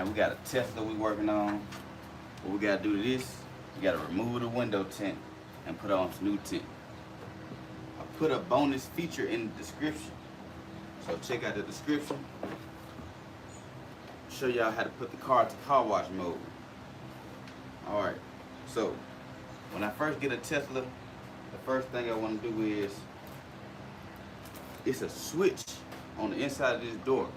man, we got a Tesla we working on. What we gotta do to this, you gotta remove the window tint and put on some new tint. I put a bonus feature in the description. So check out the description. Show y'all how to put the car to car wash mode. Alright, so when I first get a Tesla, the first thing I want to do is, it's a switch on the inside of this door.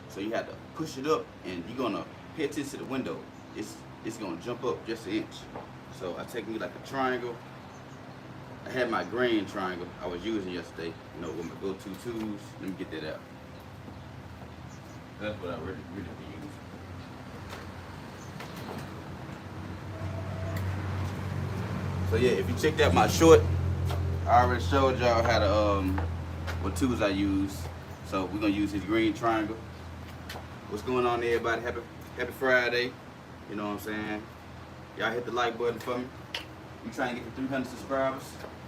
So you have to push it up and you're gonna pay attention to the window. It's gonna jump up just an inch. So I take me like a triangle. I had my green triangle I was using yesterday, you know, with my go-to tools. Let me get that out. That's what I really use. So yeah, if you checked out my short, I already showed y'all how to what tools I use. So we're gonna use this green triangle. What's going on, everybody? Happy Friday. You know what I'm saying? Y'all hit the like button for me. We trying to get to 300 subscribers.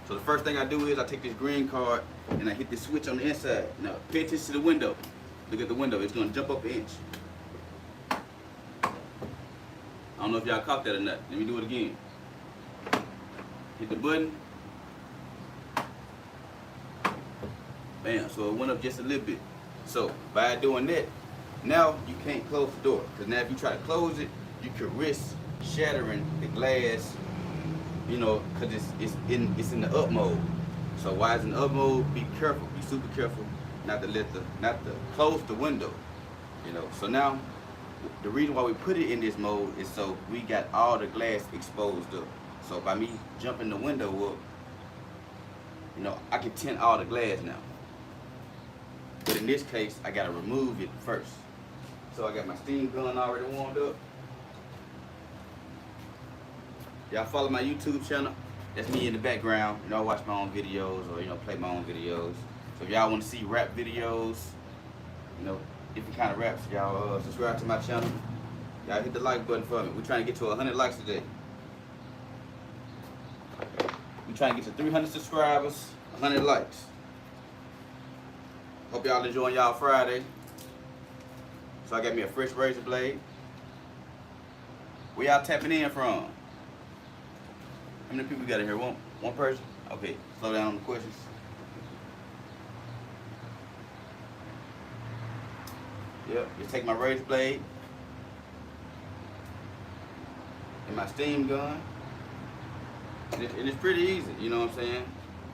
So the first thing I do is I take this green card and I hit this switch on the inside. Now pay attention to the window. Look at the window. It's gonna jump up an inch. I don't know if y'all caught that or not. Let me do it again. Hit the button. Bam, so it went up just a little bit. So by doing that, now you can't close the door. Because now if you try to close it, you could risk shattering the glass, you know, because it's in the up mode. So while it's in the up mode, be careful, be super careful not to close the window. You know, so now the reason why we put it in this mode is so we got all the glass exposed up. So by me jumping the window up, you know, I can tint all the glass now. But in this case, I gotta remove it first. So I got my steam gun already warmed up. Y'all follow my YouTube channel. That's me in the background. You know, I watch my own videos or, you know, play my own videos. So if y'all want to see rap videos, you know, different kind of raps, y'all subscribe to my channel. Y'all hit the like button for me. We're trying to get to 100 likes today. We're trying to get to 300 subscribers, 100 likes. Hope y'all enjoying y'all Friday. So I got me a fresh razor blade. Where y'all tapping in from? How many people got in here? One person? Okay, slow down on the questions. Yep, just take my razor blade and my steam gun. And it's pretty easy, you know what I'm saying?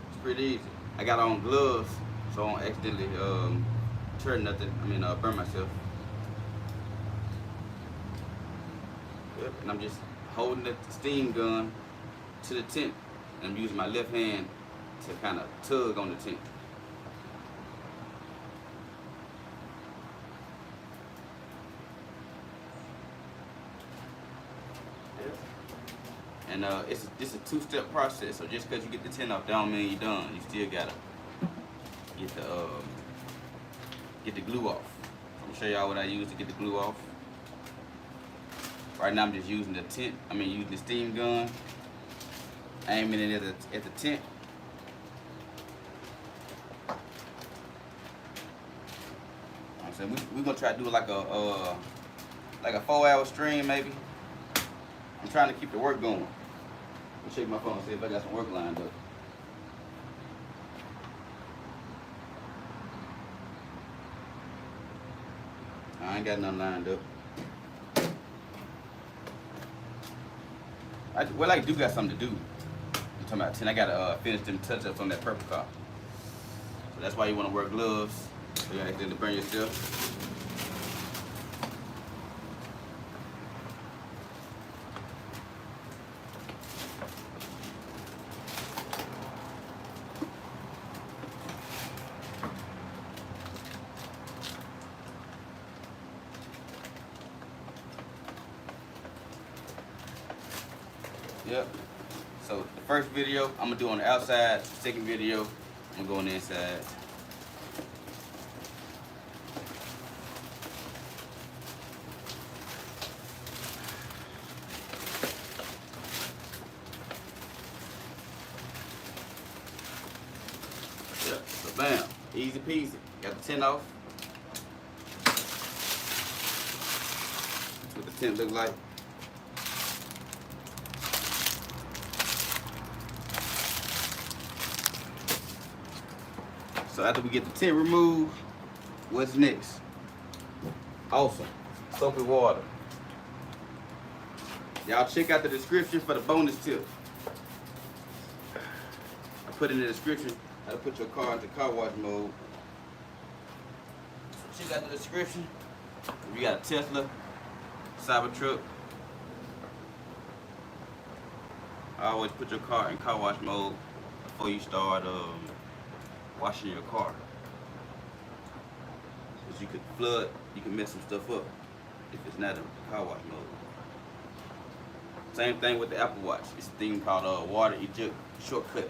It's pretty easy. I got on gloves so I don't accidentally burn myself. Yep, and I'm just holding the steam gun to the tint. And I'm using my left hand to kind of tug on the tint. And it's a two-step process. So just because you get the tint off, don't mean you're done. You still gotta get the glue off. I'm gonna show y'all what I use to get the glue off. Right now I'm just using the tint. Using the steam gun, aiming it at the tint. I'm saying we're gonna try to do like a 4-hour stream maybe. I'm trying to keep the work going. Let me check my phone and see if I got some work lined up. I ain't got nothing lined up. I do got something to do. I'm talking about 10. I gotta finish them touch-ups on that purple car. So that's why you wanna wear gloves, so you don't accidentally burn yourself. Yep. So the first video I'm gonna do on the outside. Second video I'm gonna go on the inside. Yep. So bam, easy peasy. Got the tint off. Put the tint look like. So after we get the tint removed, what's next? Awesome. Soap and water. Y'all check out the description for the bonus tip. I put in the description how to put your car into car wash mode. So check out the description. If you got a Tesla, CyberTruck, I always put your car in car wash mode before you start washing your car. Because you could flood, you can mess some stuff up if it's not in car wash mode. Same thing with the Apple Watch. It's a thing called water eject shortcut.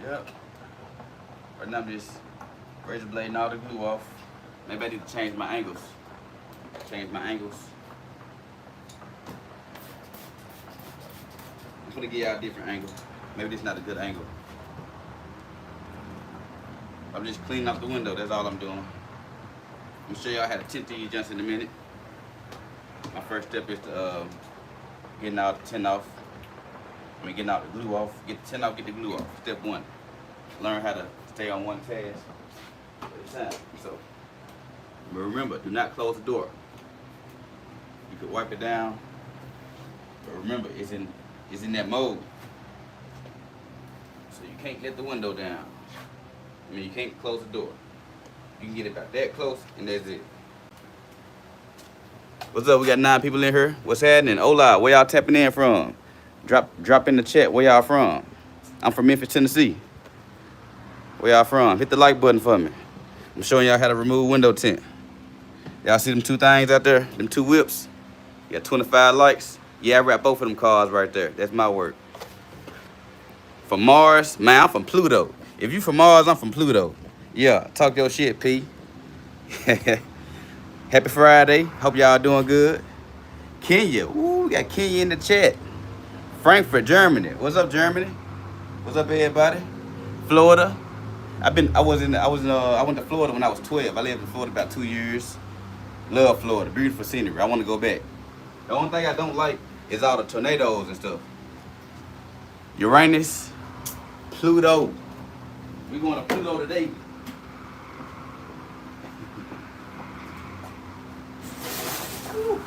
Yep. Right now I'm just razor blading all the glue off. Maybe I need to change my angles. I'm gonna give y'all a different angle. Maybe this is not a good angle. I'm just cleaning up the window, that's all I'm doing. I'm gonna show y'all how to tint these joints in a minute. My first step is to getting all the tint off. Getting all the glue off. Get the tint off, get the glue off. Step one. Learn how to stay on one task at a time. So, but remember, do not close the door. You could wipe it down, but remember, it's in that mode. So you can't let the window down. You can't close the door. You can get it about that close, and that's it. What's up? We got 9 people in here. What's happening? Hola, where y'all tapping in from? Drop in the chat. Where y'all from? I'm from Memphis, Tennessee. Where y'all from? Hit the like button for me. I'm showing y'all how to remove window tint. Y'all see them 2 things out there? Them 2 whips? You got 25 likes. Yeah, I wrap both of them cars right there. That's my work. From Mars, man, I'm from Pluto. If you from Mars, I'm from Pluto. Yeah, talk your shit, P. Happy Friday. Hope y'all doing good. Kenya. Ooh, we got Kenya in the chat. Frankfurt, Germany. What's up, Germany? What's up, everybody? Florida. I went to Florida when I was 12. I lived in Florida about 2 years. Love Florida. Beautiful scenery. I want to go back. The only thing I don't like is all the tornadoes and stuff. Uranus, Pluto. We going to Pluto today. Ooh.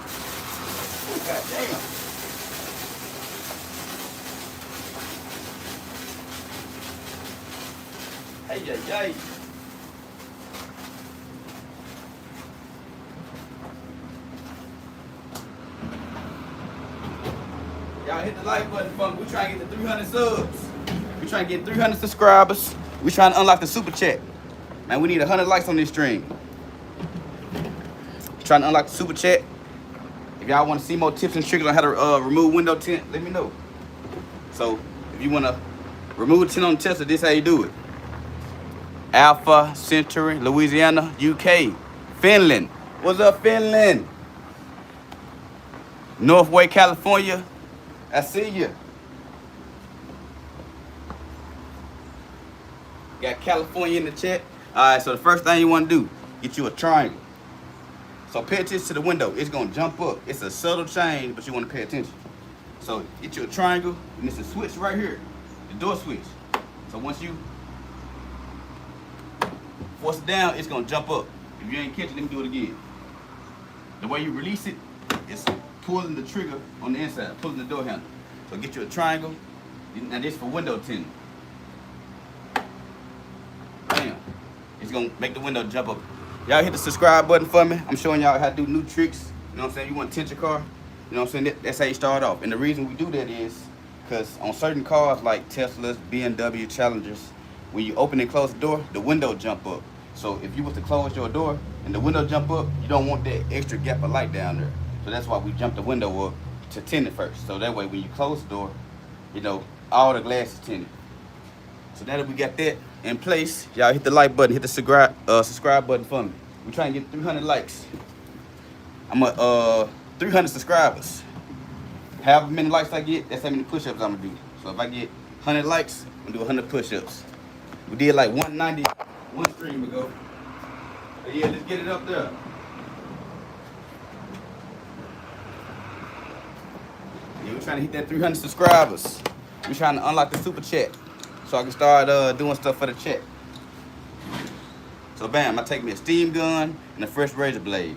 God damn. Hey. Y'all hit the like button for me. We trying to get to 300 subs. We trying to get 300 subscribers. We trying to unlock the super chat. Man, we need 100 likes on this stream. Trying to unlock the super chat. If y'all want to see more tips and tricks on how to remove window tint, let me know. So, if you want to remove tint on the Tesla, this is how you do it. Alpha, Centauri, Louisiana, UK, Finland. What's up, Finland? Northway, California. I see you. Got California in the chat. All right, so the first thing you want to do, get you a triangle. So pay attention to the window. It's going to jump up. It's a subtle change, but you want to pay attention. So get you a triangle, and it's a switch right here, the door switch. So once you force it down, it's going to jump up. If you ain't catch it, let me do it again. The way you release it is pulling the trigger on the inside, pulling the door handle. So get you a triangle. Now this for window tinting. Bam. It's going to make the window jump up. Y'all hit the subscribe button for me. I'm showing y'all how to do new tricks. You know what I'm saying? You want to tint your car. You know what I'm saying? That's how you start off. And the reason we do that is because on certain cars like Teslas, BMW, Challengers, when you open and close the door, the window jump up. So if you was to close your door and the window jump up, you don't want that extra gap of light down there. So that's why we jump the window up to tint it first. So that way when you close the door, you know, all the glass is tinted. So now that we got that in place, y'all hit the like button, hit the subscribe button for me. We're trying to get 300 likes. I'm 300 subscribers. However many likes I get, that's how many push-ups I'm gonna do. So if I get 100 likes, I'm gonna do 100 push-ups. We did like 190 one stream ago. But yeah, let's get it up there. Yeah, we're trying to hit that 300 subscribers. We're trying to unlock the super chat so I can start doing stuff for the chat. So bam, I take me a steam gun and a fresh razor blade.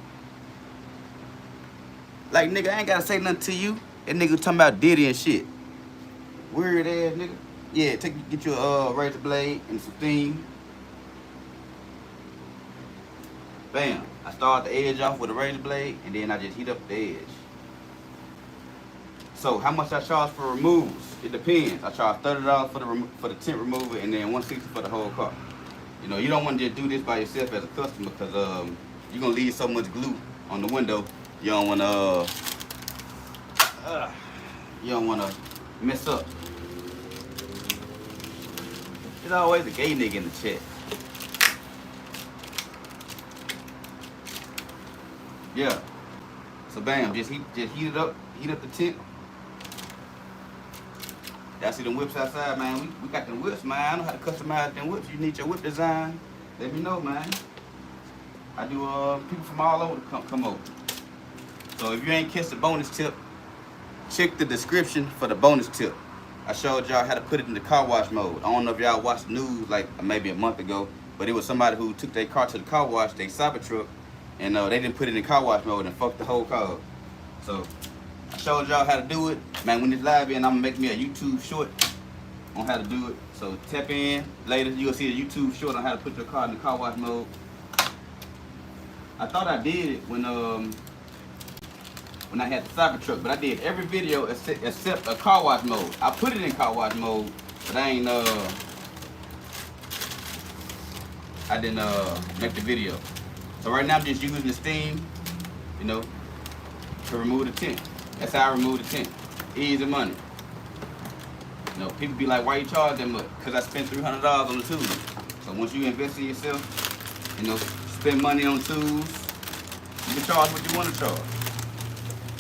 Like, nigga, I ain't gotta say nothing to you. That nigga talking about Diddy and shit. Weird ass nigga. Yeah, get you a razor blade and some steam. Bam. I start the edge off with a razor blade and then I just heat up the edge. So how much I charge for removals? It depends. I charge $30 for the tint remover and then $160 for the whole car. You know, you don't want to just do this by yourself as a customer because you're gonna leave so much glue on the window. You don't wanna mess up. There's always a gay nigga in the chat. Yeah. So bam, just heat it up, heat up the tint. Y'all see them whips outside, man? We got them whips, man. I know how to customize them whips. You need your whip design, let me know, man. I do people from all over come over. So if you ain't catch the bonus tip, check the description for the bonus tip. I showed y'all how to put it in the car wash mode. I don't know if y'all watched the news like maybe a month ago, but it was somebody who took their car to the car wash, their CyberTruck, and they didn't put it in car wash mode and fucked the whole car up. So I showed y'all how to do it. Man, when this live in, I'm gonna make me a YouTube short on how to do it. So tap in later, you'll see a YouTube short on how to put your car in the car wash mode. I thought I did it when I had the CyberTruck, but I did every video except a car wash mode. I put it in car wash mode, but I didn't make the video. So right now I'm just using the steam, you know, to remove the tint. That's how I remove the tint. Easy money. You know, people be like, why you charge that much? Because I spent $300 on the tools. So once you invest in yourself, you know, spend money on tools, you can charge what you want to charge.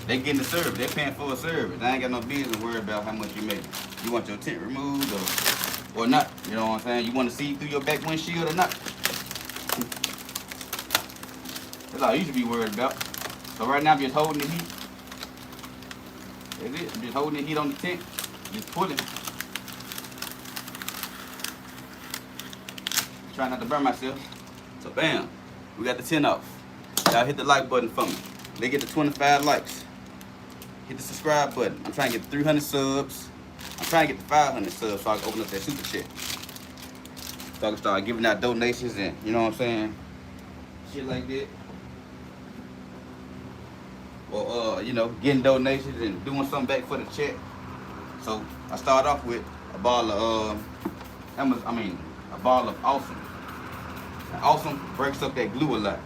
They getting the service. They're paying for a service. I ain't got no business worry about how much you make. You want your tint removed or not. You know what I'm saying? You want to see through your back windshield or not. That's all you should be worried about. So right now I'm just holding the heat. That's it. I'm just holding the heat on the tint. Just pulling. Trying not to burn myself. So bam, we got the tint off. Y'all hit the like button for me. They get to 25 likes. Hit the subscribe button. I'm trying to get 300 subs. I'm trying to get to 500 subs so I can open up that super chat. So I can start giving out donations and, you know what I'm saying? Shit like that. Or, you know, getting donations and doing something back for the chat. So I start off with a ball of, a ball of Awesome. Now, Awesome breaks up that glue a lot.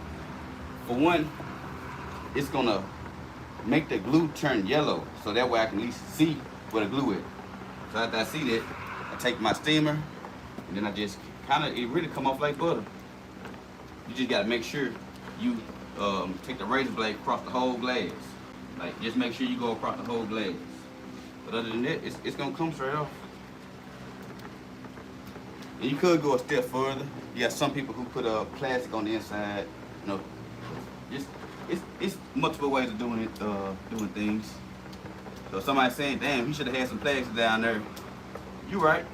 For one, it's gonna make the glue turn yellow, so that way I can at least see where the glue is. So after I see that, I take my steamer, and then I just it really come off like butter. You just gotta make sure you take the razor blade across the whole glass. Like, just make sure you go across the whole glass. But other than that, it's gonna come straight off. And you could go a step further. You got some people who put plastic on the inside. You know, it's multiple ways of doing it, doing things. So somebody's saying, damn, you should have had some plastic down there. You right.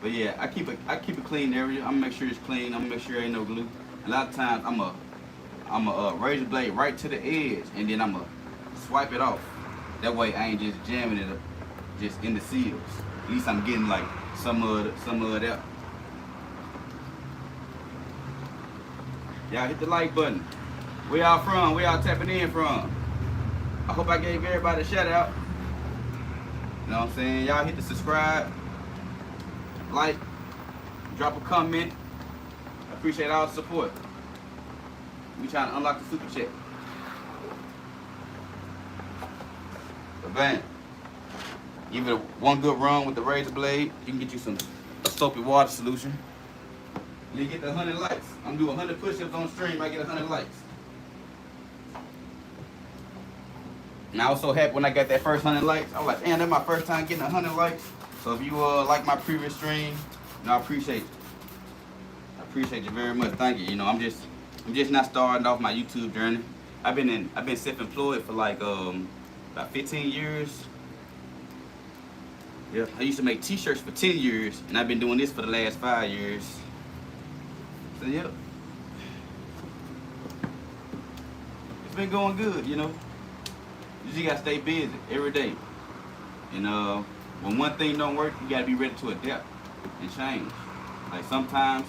But yeah, I keep a clean area. I'm gonna make sure it's clean. I'm gonna make sure there ain't no glue. A lot of times I'm a razor blade right to the edge, and then I'm gonna swipe it off. That way I ain't just jamming it up, just in the seals. At least I'm getting like some of that. Y'all hit the like button. Where y'all from? Where y'all tapping in from? I hope I gave everybody a shout out. You know what I'm saying? Y'all hit the subscribe, like, drop a comment. I appreciate all the support. We trying to unlock the super chat. So bam. Give it one good run with the razor blade. You can get you a soapy water solution. And you get the 100 likes. I'm gonna do 100 push-ups on stream. I get 100 likes. And I was so happy when I got that first 100 likes. I was like, damn, that's my first time getting 100 likes. So if you like my previous stream, you know, I appreciate you. I appreciate you very much. Thank you. You know, I'm just not starting off my YouTube journey. I've been self-employed for like about 15 years. Yeah, I used to make t-shirts for 10 years, and I've been doing this for the last 5 years. So yeah, it's been going good, you know. You just gotta stay busy every day. And when one thing don't work, you gotta be ready to adapt and change. Like sometimes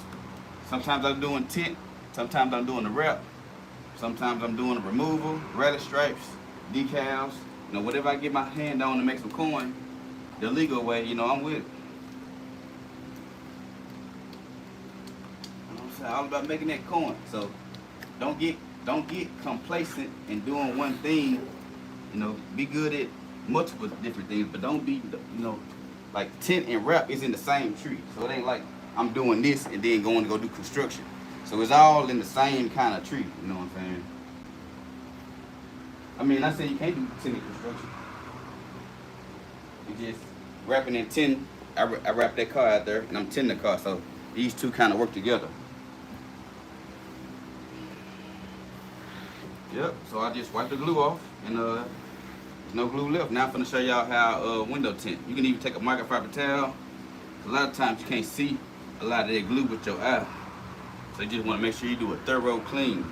I'm doing tint, sometimes I'm doing the wrap, sometimes I'm doing the removal, relic stripes, decals. You know, whatever I get my hand on to make some coin, the legal way, you know, I'm with it. You know what I'm saying? All about making that coin. So don't get complacent in doing one thing. You know, be good at multiple different things, but don't be, you know, like tint and wrap is in the same tree. So it ain't like I'm doing this and then going to go do construction. So it's all in the same kind of tree, you know what I'm saying? I mean, I say you can't do tint and construction. You just wrapping in tint. I wrap that car out there and I'm tinting the car, so these two kind of work together. Yep, so I just wipe the glue off and there's no glue left. Now I'm gonna show y'all how window tint. You can even take a microfiber towel. A lot of times you can't see a lot of that glue with your eye. So you just wanna make sure you do a thorough clean.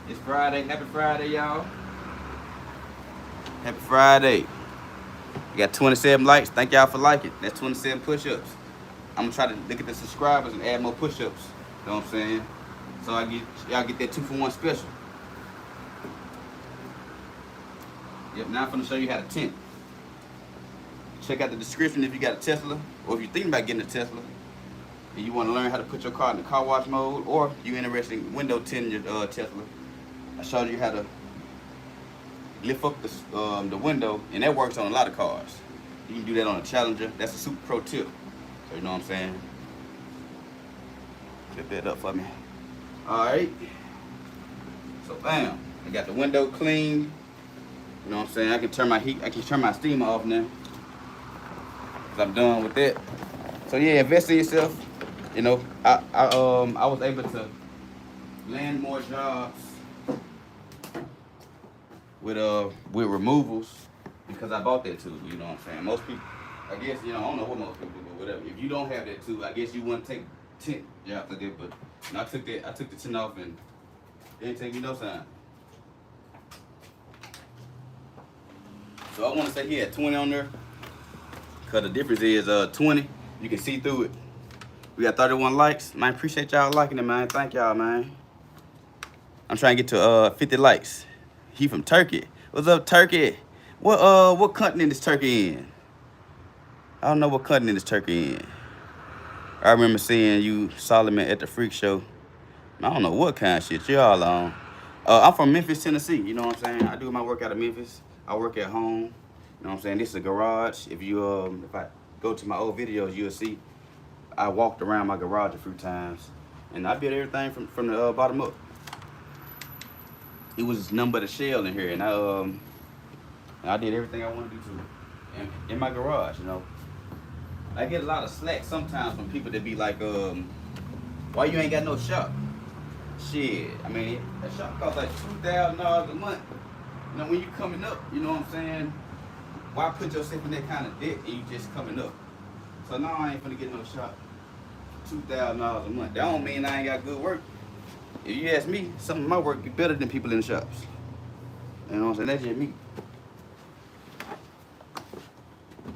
It's Friday, happy Friday, y'all. Happy Friday. You got 27 likes, thank y'all for liking. That's 27 push-ups. I'm gonna try to look at the subscribers and add more push-ups. You know what I'm saying? So y'all get that 2-for-1 special. Yep, now I'm gonna show you how to tint. Check out the description if you got a Tesla, or if you're thinking about getting a Tesla, and you want to learn how to put your car in the car wash mode, or you're interested in window tinting your Tesla. I showed you how to lift up the window, and that works on a lot of cars. You can do that on a Challenger. That's a super pro tip. So you know what I'm saying? Lift that up for me. Alright, so bam, I got the window clean. You know what I'm saying? I can turn my steamer off now, cause I'm done with that. So yeah, invest in yourself. You know, I was able to land more jobs with removals because I bought that tool. You know what I'm saying? Most people, I guess, you know, I don't know what most people do, but whatever. If you don't have that tool, I guess you wouldn't take tint jobs like that, but I took the tint off and it didn't take me no time. So I want to say he had 20 on there, cause the difference is 20, you can see through it. We got 31 likes. Man, appreciate y'all liking it, man. Thank y'all, man. I'm trying to get to 50 likes. He from Turkey. What's up, Turkey? What continent is Turkey in? I don't know what continent is Turkey in. I remember seeing you, Solomon, at the freak show. I don't know what kind of shit y'all on. I'm from Memphis, Tennessee. You know what I'm saying? I do my work out of Memphis. I work at home. You know what I'm saying? This is a garage. If I go to my old videos, you'll see I walked around my garage a few times, and I built everything from the bottom up. It was nothing but a shell in here, and I did everything I wanted to do to it in my garage. You know, I get a lot of slack sometimes from people that be like, why you ain't got no shop? Shit, I mean, that shop costs like $2,000 a month. You know, when you coming up, you know what I'm saying? Why put yourself in that kind of debt and you just coming up? So now I ain't finna get no shop. $2,000 a month. That don't mean I ain't got good work. If you ask me, some of my work be better than people in the shops. You know what I'm saying? That's just me.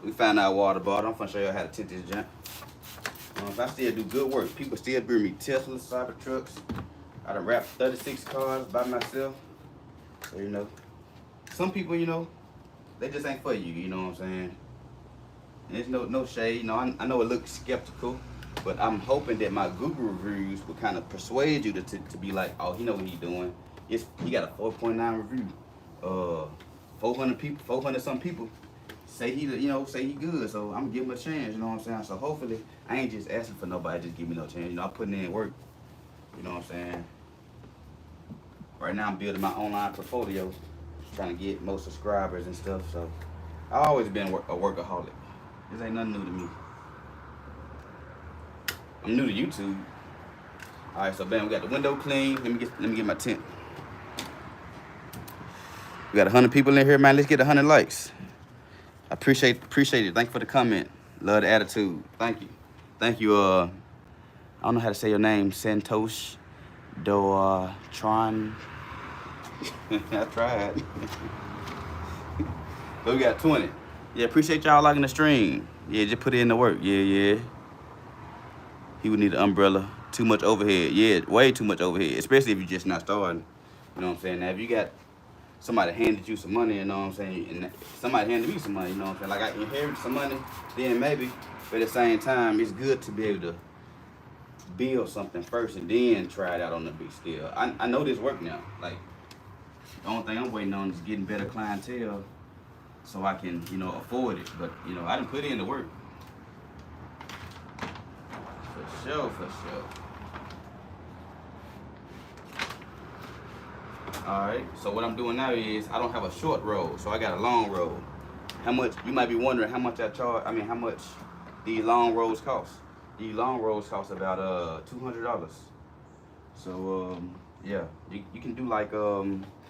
We found our water bottle. I'm finna show you how to tint this junk. I still do good work. People still bring me Teslas, CyberTrucks. I done wrapped 36 cars by myself. So, you know, some people, you know, they just ain't for you, you know what I'm saying? And there's no shade, you know, I know it looks skeptical, but I'm hoping that my Google reviews will kind of persuade you to be like, oh, he know what he's doing. He got a 4.9 review. 400 some people say he good, so I'm gonna give him a chance, you know what I'm saying? So hopefully, I ain't just asking for nobody to just give me no chance, you know, I'm putting in work, you know what I'm saying? Right now I'm building my online portfolio. trying to get more subscribers and stuff. So I always been a workaholic. This ain't nothing new to me. I'm new to YouTube. All right, so bam, we got the window clean. Let me get my tint. We got 100 people in here, man. Let's get 100 likes. I appreciate it. Thank you for the comment. Love the attitude. Thank you. Thank you. I don't know how to say your name. Santosh Tron. I tried. But we got 20. Yeah, appreciate y'all liking the stream. Yeah, just put it in the work. Yeah. He would need an umbrella. Too much overhead. Yeah, way too much overhead. Especially if you're just not starting. You know what I'm saying? Now, if you got somebody handed you some money, you know what I'm saying? And somebody handed me some money, you know what I'm saying? Like I inherited some money, then maybe. But at the same time, it's good to be able to build something first and then try it out on the big scale. I know this work now. Like, the only thing I'm waiting on is getting better clientele so I can, you know, afford it. But, you know, I done put in the work. For sure. Alright, so what I'm doing now is I don't have a short roll, so I got a long roll. How much, you might be wondering how much how much these long rolls cost. These long rolls cost about $200. So yeah, you can do like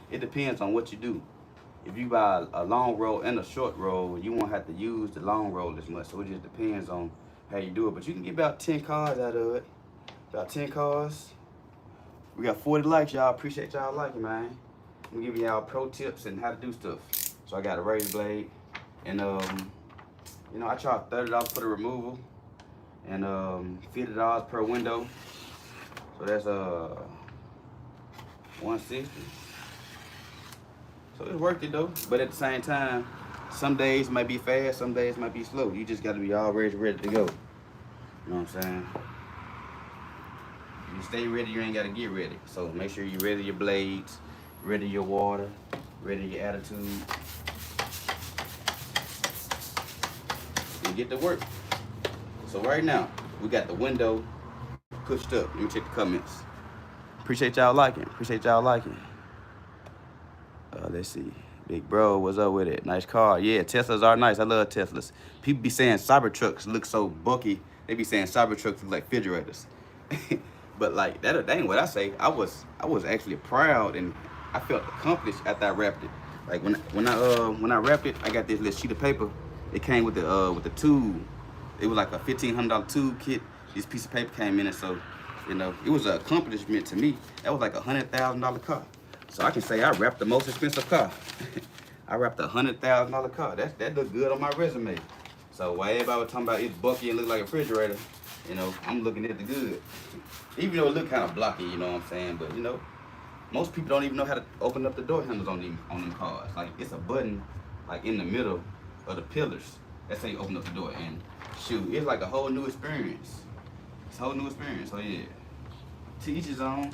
it depends on what you do. If you buy a long roll and a short roll, you won't have to use the long roll as much. So it just depends on how you do it. But you can get about 10 cars out of it. About 10 cars. We got 40 likes, y'all. Appreciate y'all liking, man. I'm giving y'all pro tips and how to do stuff. So I got a razor blade, and you know, I charge $30 for the removal, and $50 per window. So that's $160. So it's worth it though. But at the same time, some days might be fast, some days might be slow. You just gotta be always ready to go. You know what I'm saying? You stay ready, you ain't gotta get ready. So make sure you ready your blades, ready your water, ready your attitude, and get to work. So right now, we got the window pushed up. Let me check the comments. Appreciate y'all liking. Let's see. Big bro, what's up with it? Nice car. Yeah, Teslas are nice. I love Teslas. People be saying CyberTrucks look so bulky. They be saying CyberTrucks look like refrigerators. But like that ain't what I say. I was actually proud and I felt accomplished after I wrapped it. Like when I wrapped it, I got this little sheet of paper. It came with the tube. It was like a $1,500 tube kit. This piece of paper came in it, so you know it was an accomplishment to me. That was like a $100,000 car. So I can say I wrapped the most expensive car. I wrapped a $100,000 car. That looked good on my resume. So while everybody was talking about it's bulky and look like a refrigerator, you know, I'm looking at the good. Even though it look kind of blocky, you know what I'm saying? But you know, most people don't even know how to open up the door handles on them cars. Like it's a button like in the middle of the pillars. That's how you open up the door. And shoot, it's like a whole new experience. It's a whole new experience. So yeah, to each his own.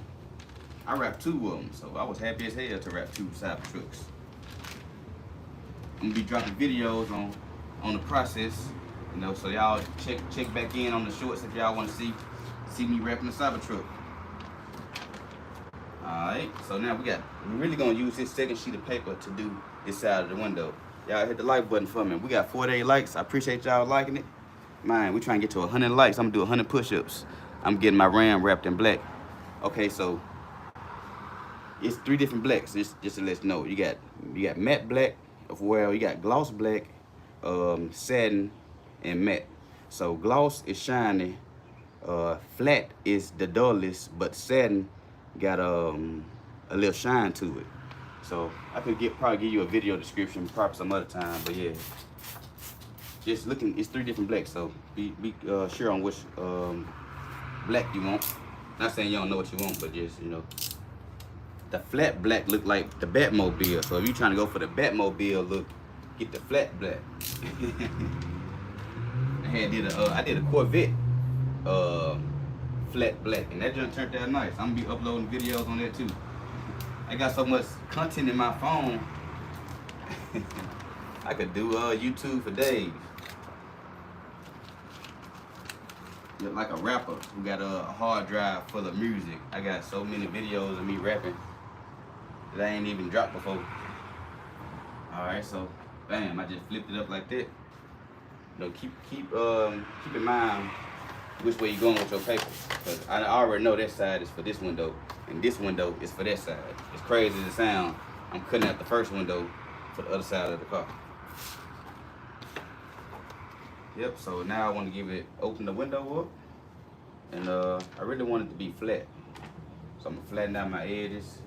I wrapped 2 of them, so I was happy as hell to wrap 2 CyberTrucks. I'm gonna be dropping videos on the process, you know, so y'all check back in on the shorts if y'all want to see me wrapping the CyberTruck. Alright, so now we're really gonna use this second sheet of paper to do this side of the window. Y'all hit the like button for me. We got 48 likes. I appreciate y'all liking it. Man, we trying to get to 100 likes. I'm gonna do 100 push-ups. I'm getting my Ram wrapped in black. Okay, so it's 3 different blacks. Just to let you know, you got matte black. Well, you got gloss black, satin, and matte. So gloss is shiny, flat is the dullest, but satin got a little shine to it. So I could probably give you a video description probably some other time, but yeah. Just looking, it's 3 different blacks, so be sure on which black you want. Not saying you don't know what you want, but just, you know. The flat black look like the Batmobile, so if you're trying to go for the Batmobile look, get the flat black. I did a Corvette flat black, and that just turned out nice. I'm gonna be uploading videos on that too. I got so much content in my phone. I could do YouTube for days. Look like a rapper who got a hard drive full of music. I got so many videos of me rapping that I ain't even dropped before. All right, so bam, I just flipped it up like that. You know, keep in mind which way you're going with your paper, because I already know that side is for this window and this window is for that side. As crazy as it sounds, I'm cutting out the first window for the other side of the car. Yep, so now I want to open the window up, and I really want it to be flat. So I'm gonna flatten out my edges,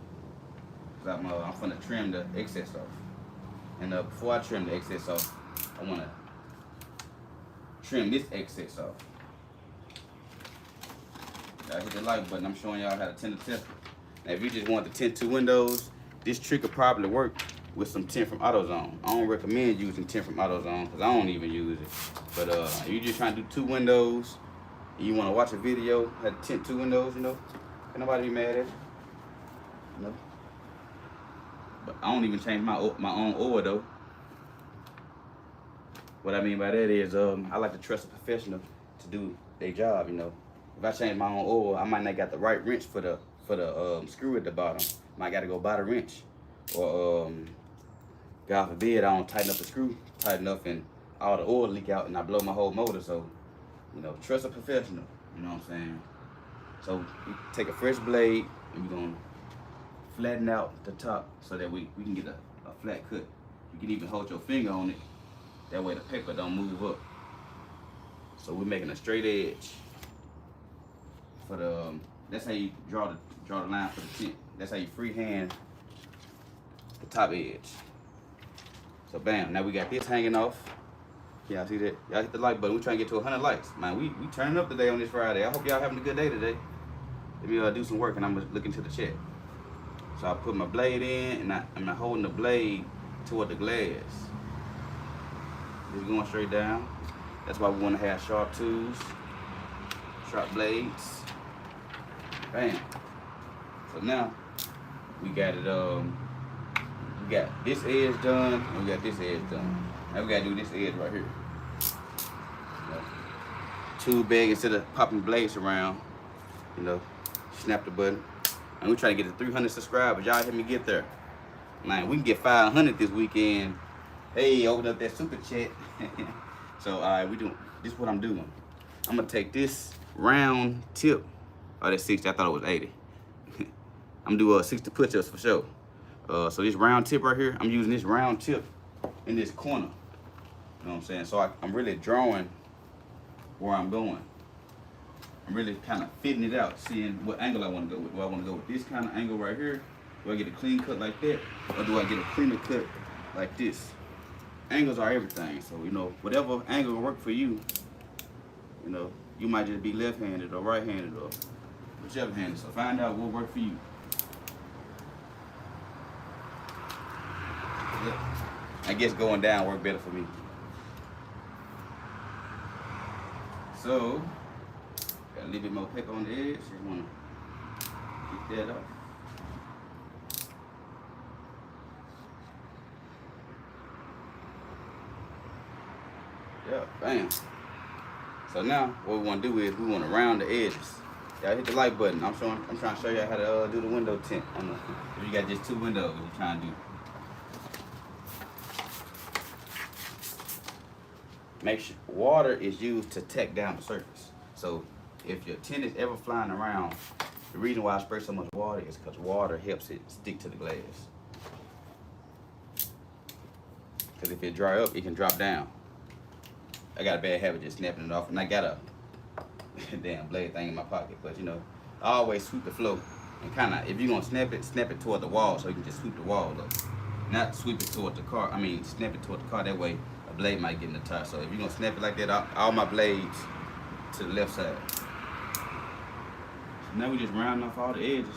because I'm gonna trim the excess off. And before I trim the excess off, I wanna trim this excess off. I hit the like button. I'm showing y'all how to tint the tester. Now, if you just want to tint 2 windows, this trick will probably work with some tint from AutoZone. I don't recommend using tint from AutoZone because I don't even use it. But if you're just trying to do 2 windows and you want to watch a video how to tint 2 windows, you know, can nobody be mad at it? You know? But I don't even change my own oil though. What I mean by that is I like to trust a professional to do their job, you know. If I change my own oil, I might not got the right wrench for the screw at the bottom. Might got to go buy the wrench, or God forbid I don't tighten up the screw tight enough and all the oil leak out and I blow my whole motor. So, you know, trust a professional. You know what I'm saying? So we take a fresh blade and we're gonna flatten out the top so that we can get a flat cut. You can even hold your finger on it. That way the paper don't move up. So we're making a straight edge. For the that's how you draw the line for the tint. That's how you freehand the top edge. So bam, now we got this hanging off. Y'all see that? Y'all hit the like button. We're trying to get to 100 likes. Man, we turning up today on this Friday. I hope y'all having a good day today. Let me do some work and I'm looking to the chat. So I put my blade in and I'm holding the blade toward the glass. It's going straight down. That's why we want to have sharp tools, sharp blades. Bam. So now we got it. We got this edge done and we got this edge done. Now we gotta do this edge right here. You know, tool bag, instead of popping blades around, you know, snap the button. And we're trying to get to 300 subscribers. Y'all help me get there. Man, we can get 500 this weekend. Hey, open up that super chat. So, all right, this is what I'm doing. I'm gonna take this round tip. Oh, that's 60, I thought it was 80. I'm gonna do 60 push-ups for sure. So this round tip right here, I'm using this round tip in this corner. You know what I'm saying? So I'm really drawing where I'm going. I'm really kind of fitting it out, seeing what angle I want to go with. Do I want to go with this kind of angle right here? Do I get a clean cut like that? Or do I get a cleaner cut like this? Angles are everything. So, you know, whatever angle will work for you, you know, you might just be left-handed or right-handed or whichever handed. So find out what works for you. I guess going down work better for me. So, got a little bit more paper on the edge. Just want to get that off. Yeah, bam. So now what we want to do is we want to round the edges. Y'all hit the like button. I'm trying to show y'all how to do the window tint. If you got just 2 windows, you're trying to do. Make sure water is used to tack down the surface. So if your tint is ever flying around, the reason why I spray so much water is because water helps it stick to the glass. Because if it dry up, it can drop down. I got a bad habit just snapping it off, and I got a damn blade thing in my pocket. But you know, I always sweep the flow and kind of, if you're gonna snap it toward the wall so you can just sweep the wall up. Not sweep it toward the car. I mean, snap it toward the car. That way, a blade might get in the tire. So if you're gonna snap it like that, all my blades to the left side. So now we just round off all the edges.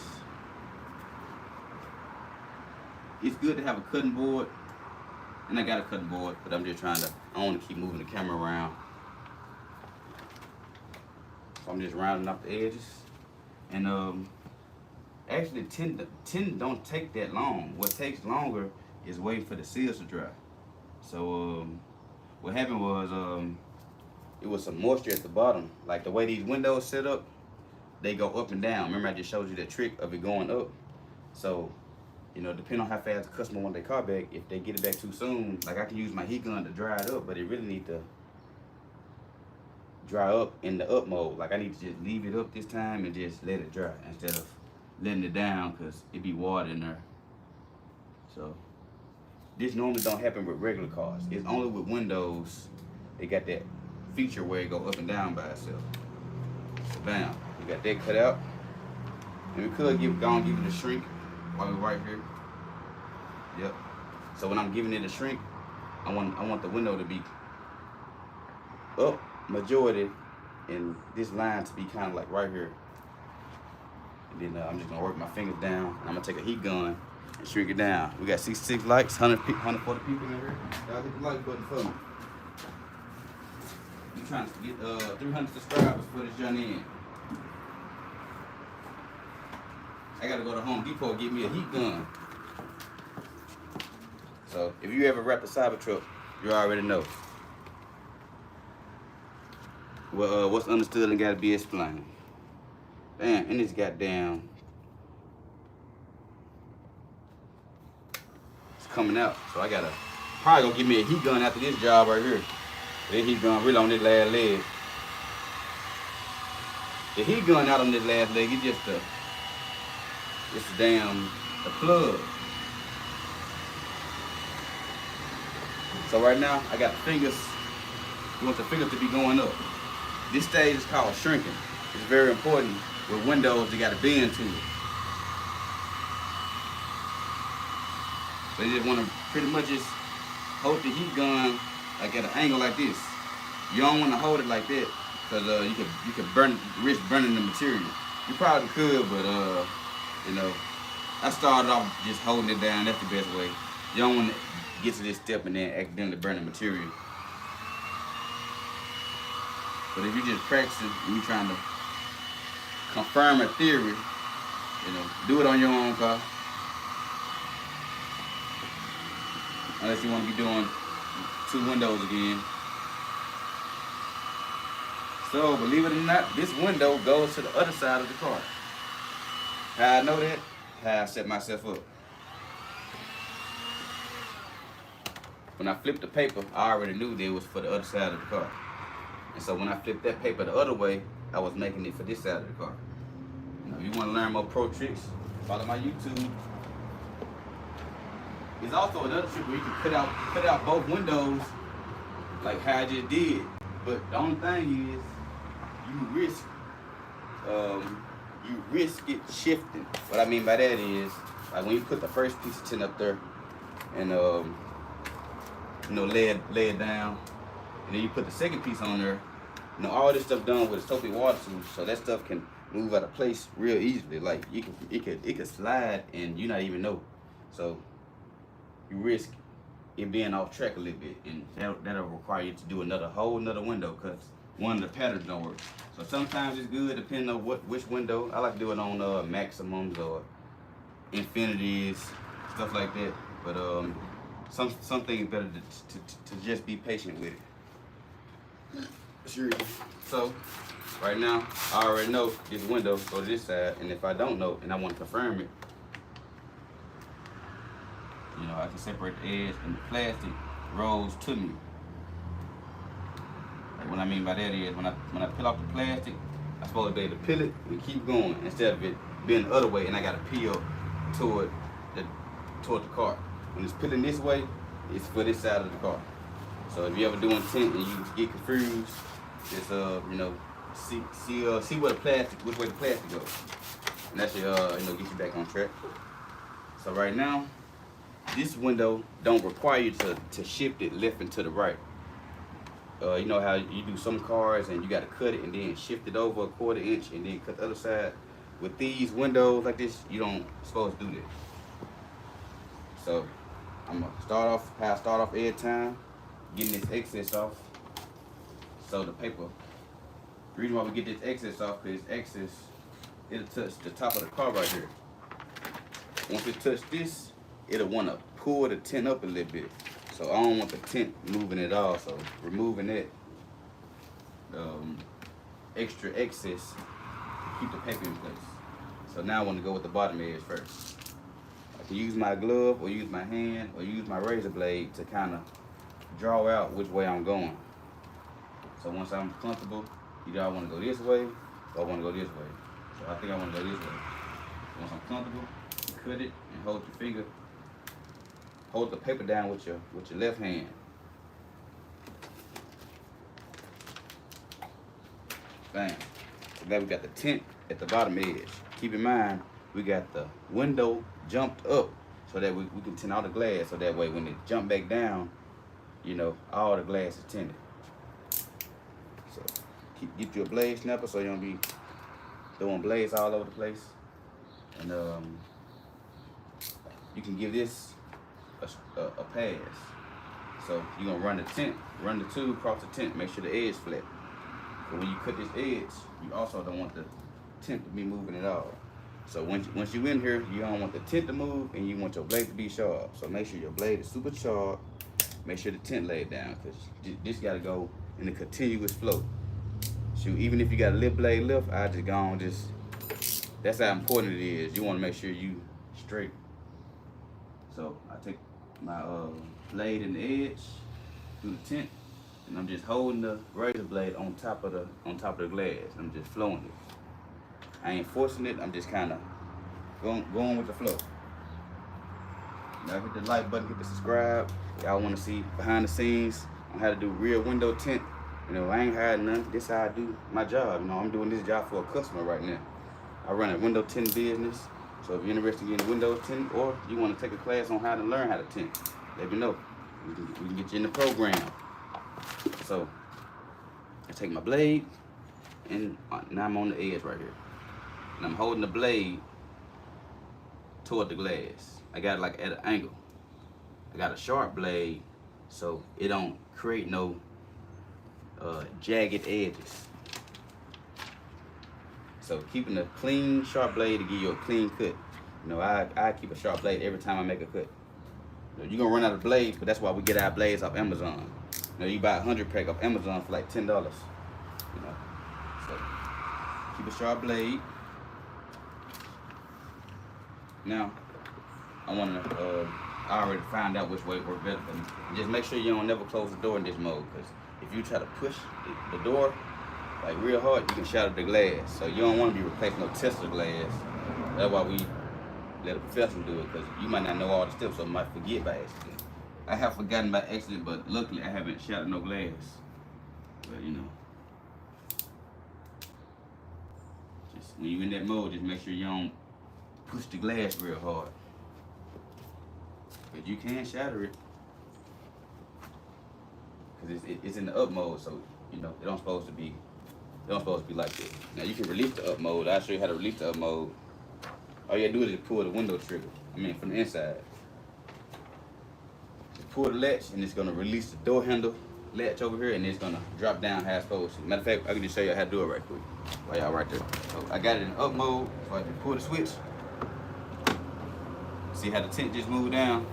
It's good to have a cutting board, and I got a cutting board, but I'm just trying to. I want to keep moving the camera around. So I'm just rounding up the edges, and actually tint don't take that long. What takes longer is waiting for the seals to dry. So what happened was it was some moisture at the bottom. Like the way these windows set up, they go up and down. Remember I just showed you that trick of it going up. So you know, depending on how fast the customer want their car back, if they get it back too soon, like I can use my heat gun to dry it up, but it really need to dry up in the up mode. Like I need to just leave it up this time and just let it dry instead of letting it down, because it be water in there. So this normally don't happen with regular cars. It's only with windows they got that feature where it go up and down by itself. So bam, we got that cut out. And we could go and give it a shrink while we're right here. Yep. So when I'm giving it a shrink, I want the window to be up majority and this line to be kind of like right here. And then I'm just gonna work my fingers down, and I'm gonna take a heat gun and shrink it down. We got 66 likes, 140 people in here. Y'all hit the like button for me. We trying to get 300 subscribers for this journey in. I gotta go to Home Depot and get me a heat gun. So if you ever wrap the CyberTruck, you already know. Well, what's understood and gotta be explained. Damn, and this goddamn, it's coming out. So I gotta probably gonna give me a heat gun after this job right here. That heat gun really on this last leg. The heat gun out on this last leg, it's just the the plug. So right now, I got the fingers. You want the fingers to be going up. This stage is called shrinking. It's very important with windows, you got to bend to it. So you just want to pretty much just hold the heat gun like at an angle like this. You don't want to hold it like that, because you could risk burning the material. You probably could, but you know, I started off just holding it down. That's the best way. You don't want to get to this step and then accidentally burn the material. But if you just practicing and you trying to confirm a theory, you know, do it on your own car. Unless you want to be doing 2 windows again. So, believe it or not, this window goes to the other side of the car. How I know that? How I set myself up. When I flipped the paper, I already knew that it was for the other side of the car. And so when I flipped that paper the other way, I was making it for this side of the car. You know, if you want to learn more pro tricks, follow my YouTube. There's also another trick where you can cut out both windows, like how I just did. But the only thing is, you risk it shifting. What I mean by that is, like when you put the first piece of tint up there, and you know, lay it down, and then you put the second piece on there. You know, all this stuff done with a soapy water suit, so that stuff can move out of place real easily. Like it could slide and you not even know. So you risk it being off track a little bit, and that'll require you to do whole another window, because one of the patterns don't work. So sometimes it's good depending on which window. I like to do it on maximums or infinities, stuff like that. But some things better to just be patient with it. Sure. So right now I already know this window go to this side, and if I don't know and I want to confirm it, you know, I can separate the edge and the plastic rolls to me. Like what I mean by that is when I peel off the plastic, I'm supposed to be able to peel it and keep going instead of it being the other way and I gotta peel toward the car. When it's peeling this way, it's for this side of the car. So if you ever doing tint and you get confused, just you know, see where which way the plastic goes, and that should you know, get you back on track. So right now, this window don't require you to shift it left and to the right. You know how you do some cars and you got to cut it and then shift it over a 1/4 inch and then cut the other side. With these windows like this, you don't supposed to do that. So I'm gonna start off every time, getting this excess off. So the paper, the reason why we get this excess off, because excess, it'll touch the top of the car right here. Once it touch this, it'll want to pull the tint up a little bit. So I don't want the tint moving at all. So removing that extra excess to keep the paper in place. So now I want to go with the bottom edge first. Like can use my glove or use my hand or use my razor blade to kind of draw out which way I'm going. So once I'm comfortable, either I want to go this way or I want to go this way. So I think I want to go this way. Once I'm comfortable, you cut it and hold your finger. Hold the paper down with your left hand. Bam. So now we got the tint at the bottom edge. Keep in mind, we got the window jumped up so that we can tint all the glass, so that way when it jump back down, you know, all the glass is tinted. So get you a blade snapper so you don't be throwing blades all over the place. And you can give this a pass. So you're gonna run the tube across the tint, make sure the edge flat. But when you cut this edge, you also don't want the tint to be moving at all. So once you in here, you don't want the tint to move and you want your blade to be sharp. So make sure your blade is super sharp. Make sure the tint laid down, because this gotta go in a continuous flow. Shoot, even if you got a lip blade lift, I just go on that's how important it is. You wanna make sure you straight. So I take my blade in the edge through the tint, and I'm just holding the razor blade on top of the glass. I'm just flowing it. I ain't forcing it. I'm just kind of going with the flow. Now hit the like button, hit the subscribe. Y'all want to see behind the scenes on how to do rear window tint. You know, I ain't hiding nothing. This is how I do my job. You know, I'm doing this job for a customer right now. I run a window tint business. So if you're interested in window tint, or you want to take a class on how to learn how to tint, let me know. We can get you in the program. So I take my blade, and now I'm on the edge right here. And I'm holding the blade toward the glass. I got it like at an angle. I got a sharp blade, so it don't create no jagged edges. So keeping a clean, sharp blade to give you a clean cut. You know, I keep a sharp blade every time I make a cut. You know, you're gonna run out of blades, but that's why we get our blades off Amazon. You know, you buy a 100 pack off Amazon for like $10. You know, so keep a sharp blade. Now, I already found out which way it works better for me. Just make sure you don't never close the door in this mode, because if you try to push the door like real hard, you can shatter the glass. So you don't want to be replacing no Tesla glass. That's why we let a professional do it, because you might not know all the steps, so you might forget by accident. I have forgotten by accident, but luckily I haven't shattered no glass. But you know, just when you're in that mode, just make sure you don't push the glass real hard, but you can shatter it, because it's in the up mode. So you know, it don't supposed to be like this. Now you can release the up mode. I'll show you how to release the up mode. All you gotta do is pull the window trigger. I mean, from the inside. Just pull the latch, and it's gonna release the door handle latch over here, and it's gonna drop down how it's supposed to. Matter of fact, I can just show you how to do it right quick while y'all right there. So I got it in up mode, so I can pull the switch. See how the tint just moved down?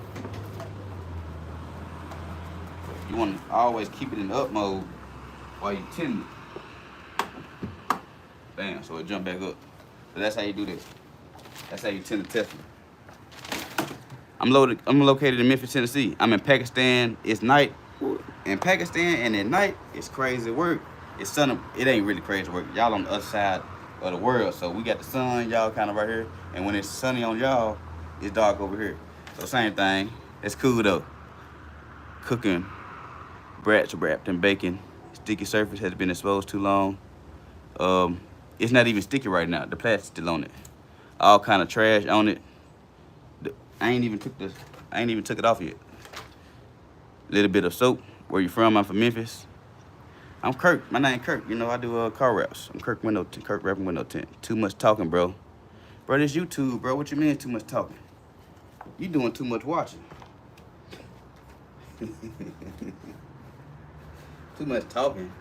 You want to always keep it in up mode while you tint it. Bam, so it jump back up. So that's how you do this. That's how you tint the Tesla. I'm located in Memphis, Tennessee. I'm in Pakistan. It's night in Pakistan, and at night it's crazy work. It's sun. It ain't really crazy work. Y'all on the other side of the world, so we got the sun. Y'all kind of right here, and when it's sunny on y'all, it's dark over here. So same thing. It's cool though. Cooking brats wrapped in bacon. Sticky surface has been exposed too long. It's not even sticky right now. The plastic's still on it. All kind of trash on it. I ain't even took it off yet. Little bit of soap. Where you from? I'm from Memphis. I'm Kirk. My name Kirk. You know, I do car wraps. I'm Kirk wrapping window tint. Too much talking, bro. Bro, this YouTube, bro. What you mean too much talking? You doing too much watching. Too much talking.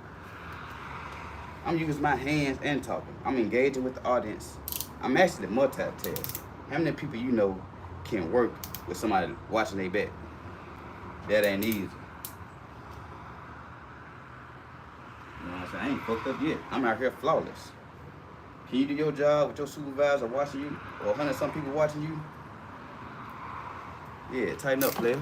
I'm using my hands and talking. I'm engaging with the audience. I'm actually multitask. How many people you know can work with somebody watching their back? That ain't easy. You know what I'm saying? I ain't fucked up yet. I'm out here flawless. Can you do your job with your supervisor watching you, or 100 some people watching you? Yeah, tighten up, player.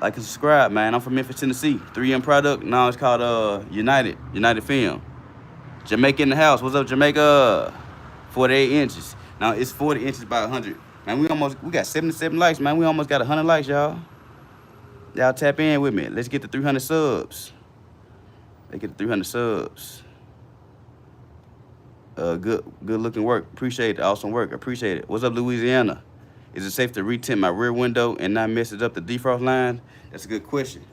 Like and subscribe, man. I'm from Memphis, Tennessee. 3M product. Now it's called United Film. Jamaica in the house. What's up, Jamaica? 48 inches. Now it's 40 inches by 100. Man, we got 77 likes, man. We almost got 100 likes, y'all. Y'all tap in with me. Let's get to 300 subs. Let's get to 300 subs. Good looking work. Appreciate it. Awesome work. Appreciate it. What's up, Louisiana? Is it safe to retint my rear window and not mess it up the defrost line? That's a good question.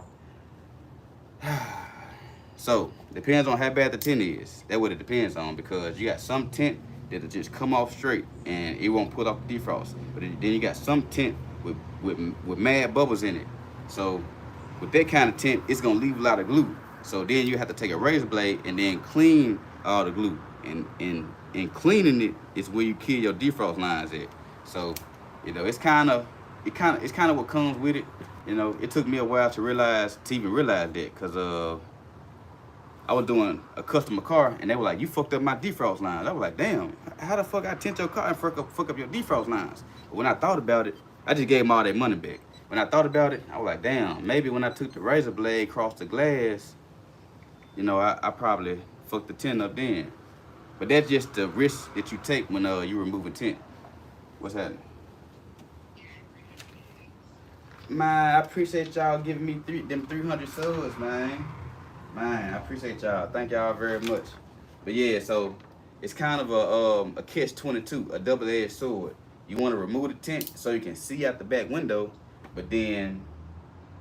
So, depends on how bad the tint is. That's what it depends on, because you got some tint that'll just come off straight and it won't pull off the defrost. But then you got some tint with mad bubbles in it. So, with that kind of tint, it's gonna leave a lot of glue. So then you have to take a razor blade and then clean all the glue. And cleaning it is where you kill your defrost lines at. So, you know, it's kind of what comes with it. You know, it took me a while to even realize that, because I was doing a customer car and they were like, you fucked up my defrost lines. I was like, damn, how the fuck I tint your car and fuck up your defrost lines? But when I thought about it, I just gave them all their money back. When I thought about it, I was like, damn, maybe when I took the razor blade across the glass, you know, I probably fucked the tint up then. But that's just the risk that you take when you removing tint. What's happening? Man, I appreciate y'all giving me them 300 subs, man. Man, I appreciate y'all. Thank y'all very much. But yeah, so it's kind of a catch-22, a double-edged sword. You want to remove the tint so you can see out the back window, but then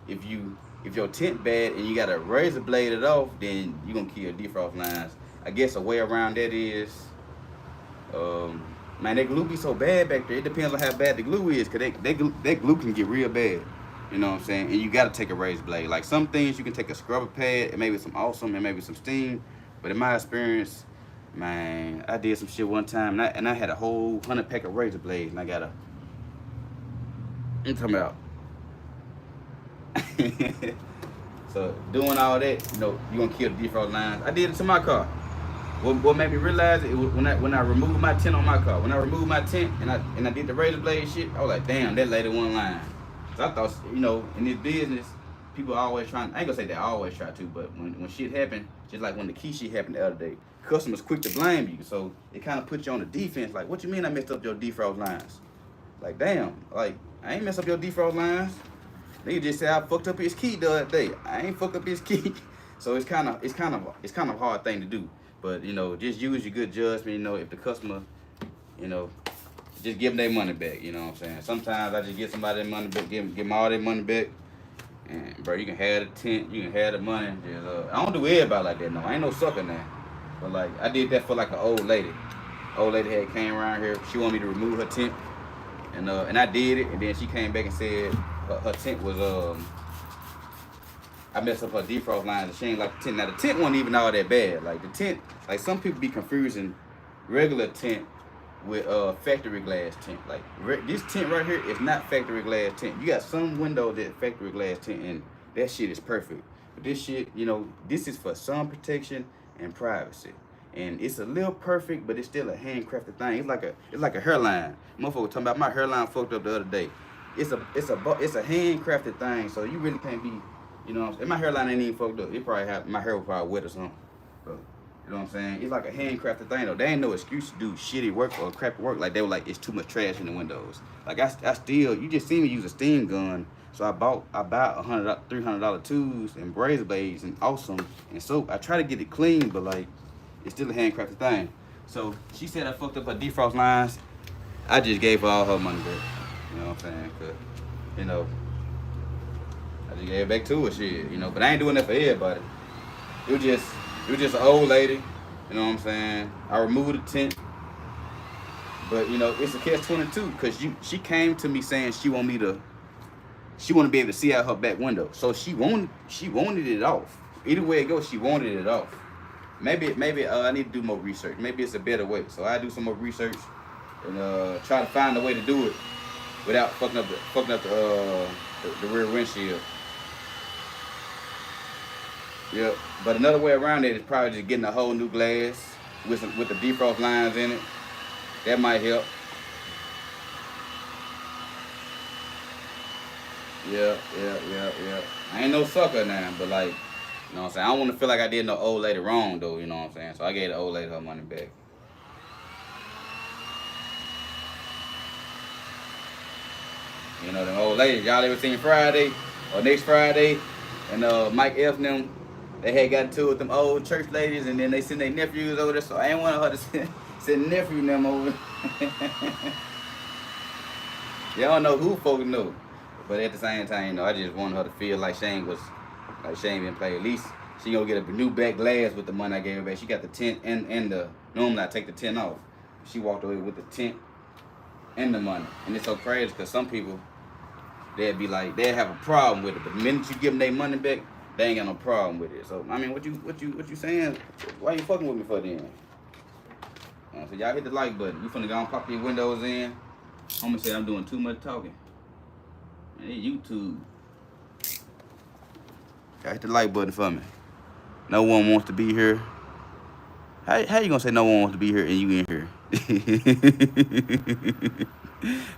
if your tint bad and you got to razor blade it off, then you're gonna kill defrost lines. I guess a way around that is, man, that glue be so bad back there. It depends on how bad the glue is, cause that glue can get real bad. You know what I'm saying? And you gotta take a razor blade. Like some things you can take a scrubber pad and maybe some awesome and maybe some steam. But in my experience, man, I did some shit one time and I had a whole 100 pack of razor blades and I got I'm talking about. So doing all that, you know, you gonna kill the defrost lines. I did it to my car. What made me realize it was when I removed my tint on my car. When I removed my tint and I did the razor blade shit, I was like, damn, that lady one line. So I thought, you know, in this business, people always trying, I ain't gonna say they always try to, but when shit happened, just like when the key shit happened the other day, customers quick to blame you. So it kind of puts you on the defense. Like, what you mean I messed up your defrost lines? Like, damn, like, I ain't messed up your defrost lines. Nigga just said I fucked up his key the other day. I ain't fucked up his key. So it's kind of a hard thing to do. But, you know, just use your good judgment. You know, if the customer, you know, just give them their money back. You know what I'm saying? Sometimes I just get somebody their money back, give them all their money back. And, bro, you can have the tent, you can have the money. Just, I don't do everybody like that, no. I ain't no sucker now. But, like, I did that for, like, an old lady. Old lady had came around here. She wanted me to remove her tent. And I did it. And then she came back and said her tent was, I messed up her defrost lines and she ain't like the tint. Now, the tint wasn't even all that bad. Like, the tint, like, some people be confusing regular tint with factory glass tint. Like, this tint right here is not factory glass tint. You got some windows that factory glass tint, and that shit is perfect. But this shit, you know, this is for sun protection and privacy. And it's a little perfect, but it's still a handcrafted thing. It's like a hairline. Motherfucker talking about my hairline fucked up the other day. It's a handcrafted thing, so you really can't be, you know what I'm saying? My hairline ain't even fucked up. It probably my hair was probably wet or something. But, you know what I'm saying? It's like a handcrafted thing though. They ain't no excuse to do shitty work or crappy work. Like they were like, it's too much trash in the windows. Like I still, you just see me use a steam gun. So I bought $300 tools and razor blades and awesome and soap. I try to get it clean, but like it's still a handcrafted thing. So she said I fucked up her defrost lines. I just gave her all her money back. You know what I'm saying? Cause, you know, I just gave it back to her shit. You know, but I ain't doing that for everybody. It was just an old lady. You know what I'm saying? I removed the tent. But you know, it's a catch-22 because she came to me saying she want to be able to see out her back window. So she wanted it off. Either way it goes, she wanted it off. Maybe I need to do more research. Maybe it's a better way. So I do some more research and try to find a way to do it without fucking up the rear windshield. Yep. But another way around it is probably just getting a whole new glass with the defrost lines in it. That might help. Yeah. I ain't no sucker now, but like, you know what I'm saying? I don't want to feel like I did no old lady wrong though, you know what I'm saying? So I gave the old lady her money back. You know, them old ladies, y'all ever seen Friday or next Friday? And Mike F. and them, they had got into it with them old church ladies, and then they sent their nephews over there. So I ain't want her to send nephew and them over. Y'all don't know who folks know. But at the same time, you know, I just wanted her to feel like Shane didn't play. At least she gonna get a new back glass with the money I gave her back. She got the tint and the, normally I take the tint off. She walked away with the tint and the money. And it's so crazy because some people, they'd be like, they'd have a problem with it. But the minute you give them their money back, they ain't got no problem with it. So I mean, what you saying? Why you fucking with me for then? So y'all hit the like button. You finna go and pop your windows in. Homie said I'm doing too much talking. Man, it's YouTube. Y'all hit the like button for me. No one wants to be here. How you gonna say no one wants to be here and you in here?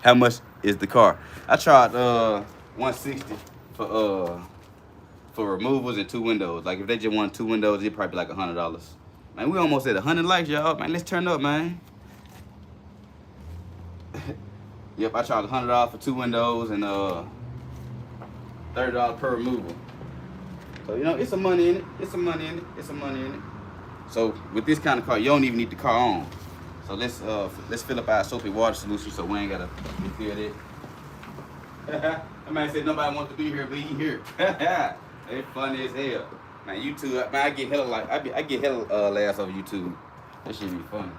How much is the car? I tried $160 for removals and 2 windows. Like if they just want 2 windows, it'd probably be like $100. Man, we almost at 100 likes, y'all. Man, let's turn up, man. Yep, I charged $100 for 2 windows and $30 per removal. So you know, it's some money in it. It's some money in it. So with this kind of car, you don't even need the car on. So let's fill up our soapy water solution so we ain't gotta refill it. That man said nobody wants to be here, but he here. They funny as hell. Man, YouTube, man, I get hella laughs over YouTube. That shit be funny.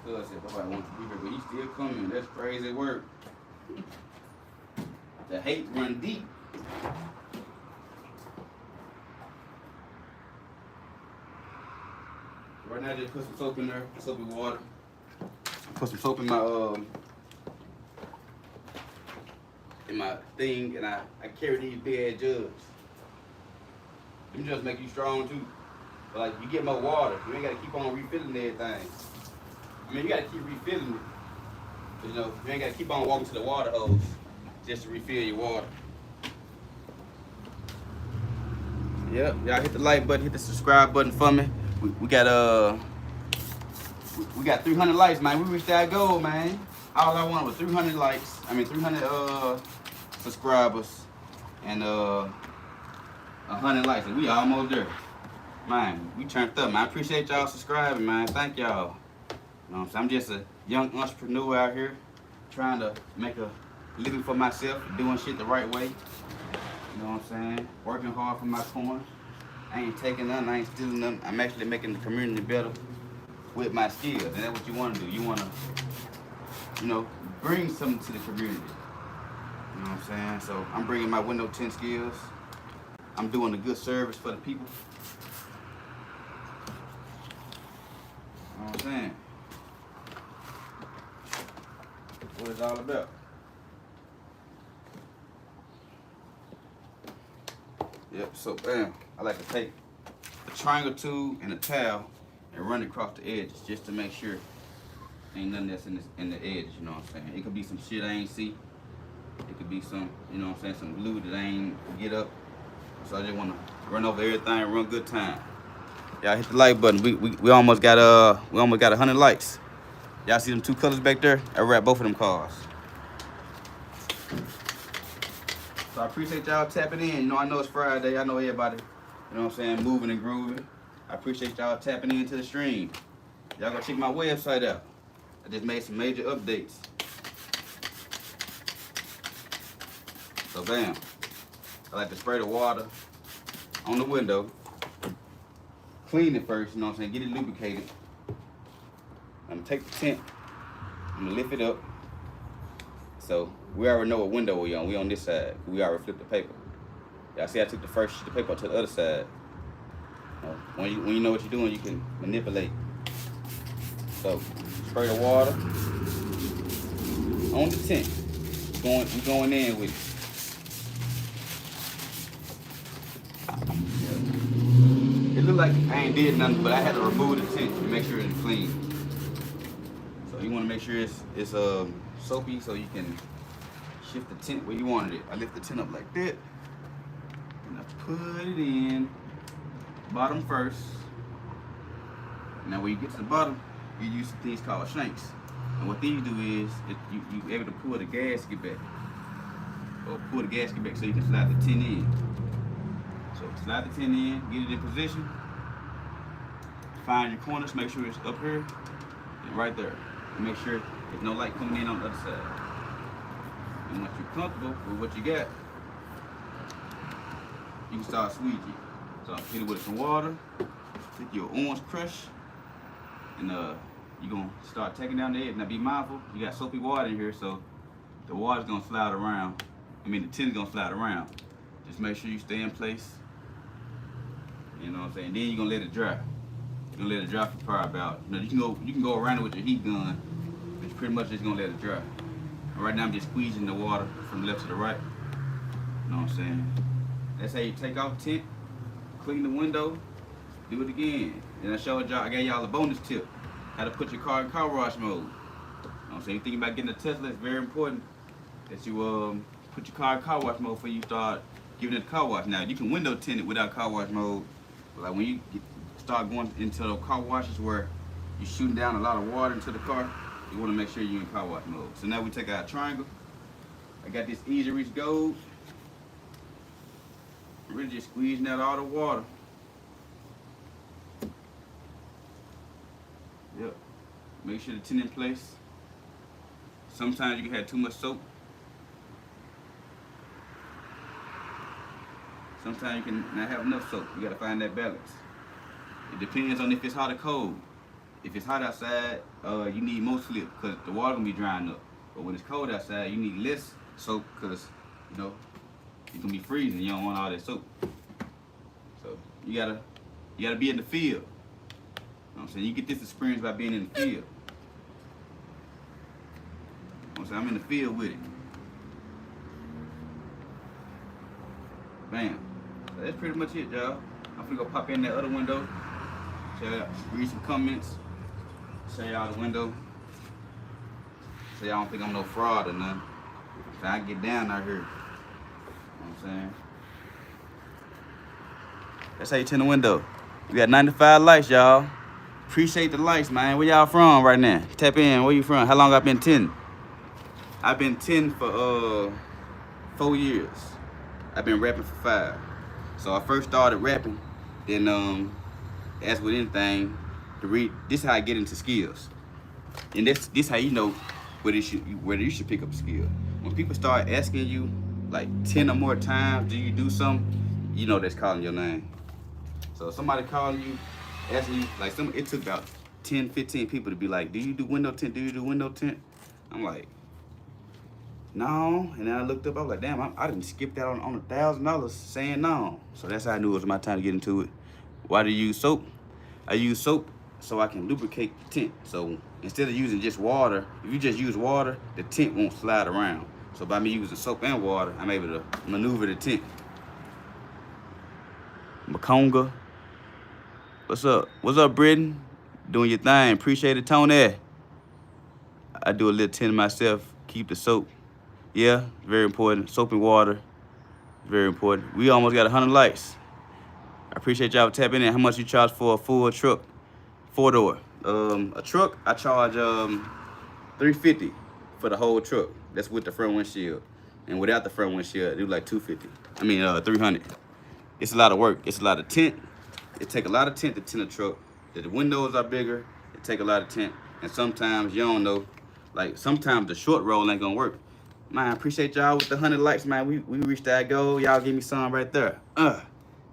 So I said nobody wants to be here, but he still coming. That's crazy work. The hate run deep. Right now, I just put some soap in there, soapy water. Put some soap in my thing, and I carry these big ass jugs. Them jugs make you strong too. But like, you get more water, you ain't gotta keep on refilling everything. I mean, you gotta keep refilling it. But, you know, you ain't gotta keep on walking to the water hose just to refill your water. Yep, y'all hit the like button, hit the subscribe button for me. We got 300 likes, man. We reached that goal, man. All I wanted was 300 likes. I mean 300 subscribers and 100 likes, and we almost there. Man, we turned up, man. I appreciate y'all subscribing, man. Thank y'all. You know what I'm saying? I'm just a young entrepreneur out here trying to make a living for myself, doing shit the right way. You know what I'm saying? Working hard for my coins. I ain't taking nothing, I ain't stealing nothing. I'm actually making the community better with my skills. And that's what you want to do. You want to, you know, bring something to the community. You know what I'm saying? So I'm bringing my window tint skills. I'm doing a good service for the people. You know what I'm saying? That's what it's all about. Yep, so bam, I like to take a triangle tool and a towel and run it across the edges just to make sure ain't nothing that's in the edges, you know what I'm saying? It could be some shit I ain't see. It could be some, you know what I'm saying, some glue that I ain't get up. So I just wanna run over everything and run good time. Y'all hit the like button. We almost got 100 likes. Y'all see them 2 colors back there? I wrapped both of them cars. So I appreciate y'all tapping in. You know, I know it's Friday. I know everybody, you know what I'm saying, moving and grooving. I appreciate y'all tapping into the stream. Y'all go check my website out. I just made some major updates. So bam. I like to spray the water on the window. Clean it first, you know what I'm saying, get it lubricated. I'm gonna take the tint, I'm gonna lift it up. So we already know what window we on. We on this side. We already flipped the paper. Y'all see I took the first sheet of paper to the other side. When you know what you're doing, you can manipulate. So spray the water on the tint. We going in with it. It looked like I ain't did nothing, but I had to remove the tint to make sure it's clean. So you want to make sure it's soapy so you can shift the tint where you wanted it. I lift the tint up like that, and I put it in bottom first. Now when you get to the bottom, you use some things called shanks. And what these do is, you able to pull the gasket back. Or pull the gasket back so you can slide the tint in. So slide the tint in, get it in position. Find your corners, make sure it's up here and right there. And make sure there's no light coming in on the other side. And once you're comfortable with what you got, you can start squeegeeing. So hit it with some water, take your orange crush, and you're gonna start taking down the edge. Now be mindful, you got soapy water in here, so the water's gonna slide around. I mean the tint's gonna slide around. Just make sure you stay in place. You know what I'm saying? Then you're gonna let it dry. You're gonna let it dry for probably about, you can go around it with your heat gun, but pretty much just gonna let it dry. And right now I'm just squeezing the water from the left to the right. You know what I'm saying? That's how you take off tint, clean the window, do it again. And I showed y'all, I gave y'all a bonus tip, how to put your car in car wash mode. You know what I'm saying? You think about getting a Tesla, it's very important that you put your car in car wash mode before you start giving it a car wash. Now you can window tint it without car wash mode, but like when you start going into the car washes where you're shooting down a lot of water into the car, you want to make sure you're in car wash mode. So now we take our triangle. I got this Easy Reach Gold. Really just squeezing out all the water. Yep. Make sure the tint in place. Sometimes you can have too much soap. Sometimes you can not have enough soap. You gotta find that balance. It depends on if it's hot or cold. If it's hot outside, you need more slip because the water gonna be drying up. But when it's cold outside, you need less soap because you know it's gonna be freezing. You don't want all that soap. So you gotta be in the field. You know what I'm saying? You get this experience by being in the field. You know what I'm saying? I'm in the field with it. Bam. So that's pretty much it, y'all. I'm finna go pop in that other window. Read some comments. Show y'all the window. So y'all don't think I'm no fraud or nothing. So I get down out here. You know what I'm saying? That's how you tint the window. We got 95 lights, y'all. Appreciate the lights, man. Where y'all from right now? Tap in. Where you from? How long I been tinting? I've been tinting for 4 years. I've been rapping for 5. So I first started rapping, then as with anything, this is how I get into skills. And this how you know whether you should pick up a skill. When people start asking you like 10 or more times, do you do something? You know that's calling your name. So somebody calling you, asking you, like it took about 10, 15 people to be like, do you do window tint? Do you do window tint? I'm like, no. And then I looked up, I was like, damn, I didn't skip that on $1,000 saying no. So that's how I knew it was my time to get into it. Why do you use soap? I use soap so I can lubricate the tint. So instead of using just water, if you just use water, the tint won't slide around. So by me using soap and water, I'm able to maneuver the tint. Makonga. What's up? What's up, Britain? Doing your thing. Appreciate it, Tony. I do a little tint myself. Keep the soap. Yeah, very important. Soap and water, very important. We almost got 100 likes. I appreciate y'all tapping in. How much you charge for a full truck, 4-door? A truck, I charge $350 for the whole truck. That's with the front windshield, and without the front windshield, it was like $250. I mean, $300. It's a lot of work. It's a lot of tint. It take a lot of tint to tint a truck. The windows are bigger. It take a lot of tint, and sometimes you don't know. Like sometimes the short roll ain't gonna work. Man, I appreciate y'all with the 100 likes, man. We reached that goal. Y'all give me some right there. Give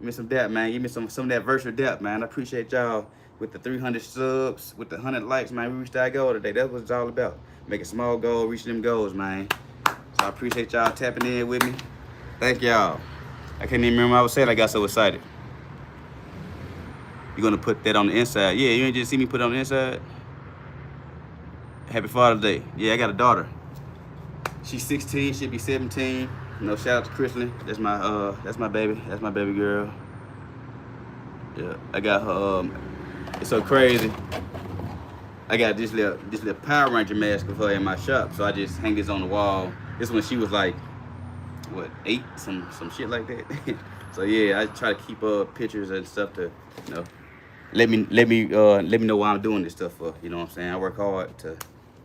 me some depth, man. Give me some of that virtual depth, man. I appreciate y'all with the 300 subs, with the 100 likes, man. We reached that goal today. That's what it's all about. Making small goals, reaching them goals, man. So I appreciate y'all tapping in with me. Thank y'all. I can't even remember what I was saying. I got so excited. You're gonna put that on the inside. Yeah, you ain't just see me put it on the inside. Happy Father's Day. Yeah, I got a daughter. She's 16, she'll be 17. You know, shout out to Chrislyn. That's my baby. That's my baby girl. Yeah, I got her. It's so crazy. I got this little Power Ranger mask of her in my shop, so I just hang this on the wall This when she was like, what, 8, some shit like that. So yeah, I try to keep pictures and stuff to, you know, let me know why I'm doing this stuff for. You know what I'm saying? I work hard to,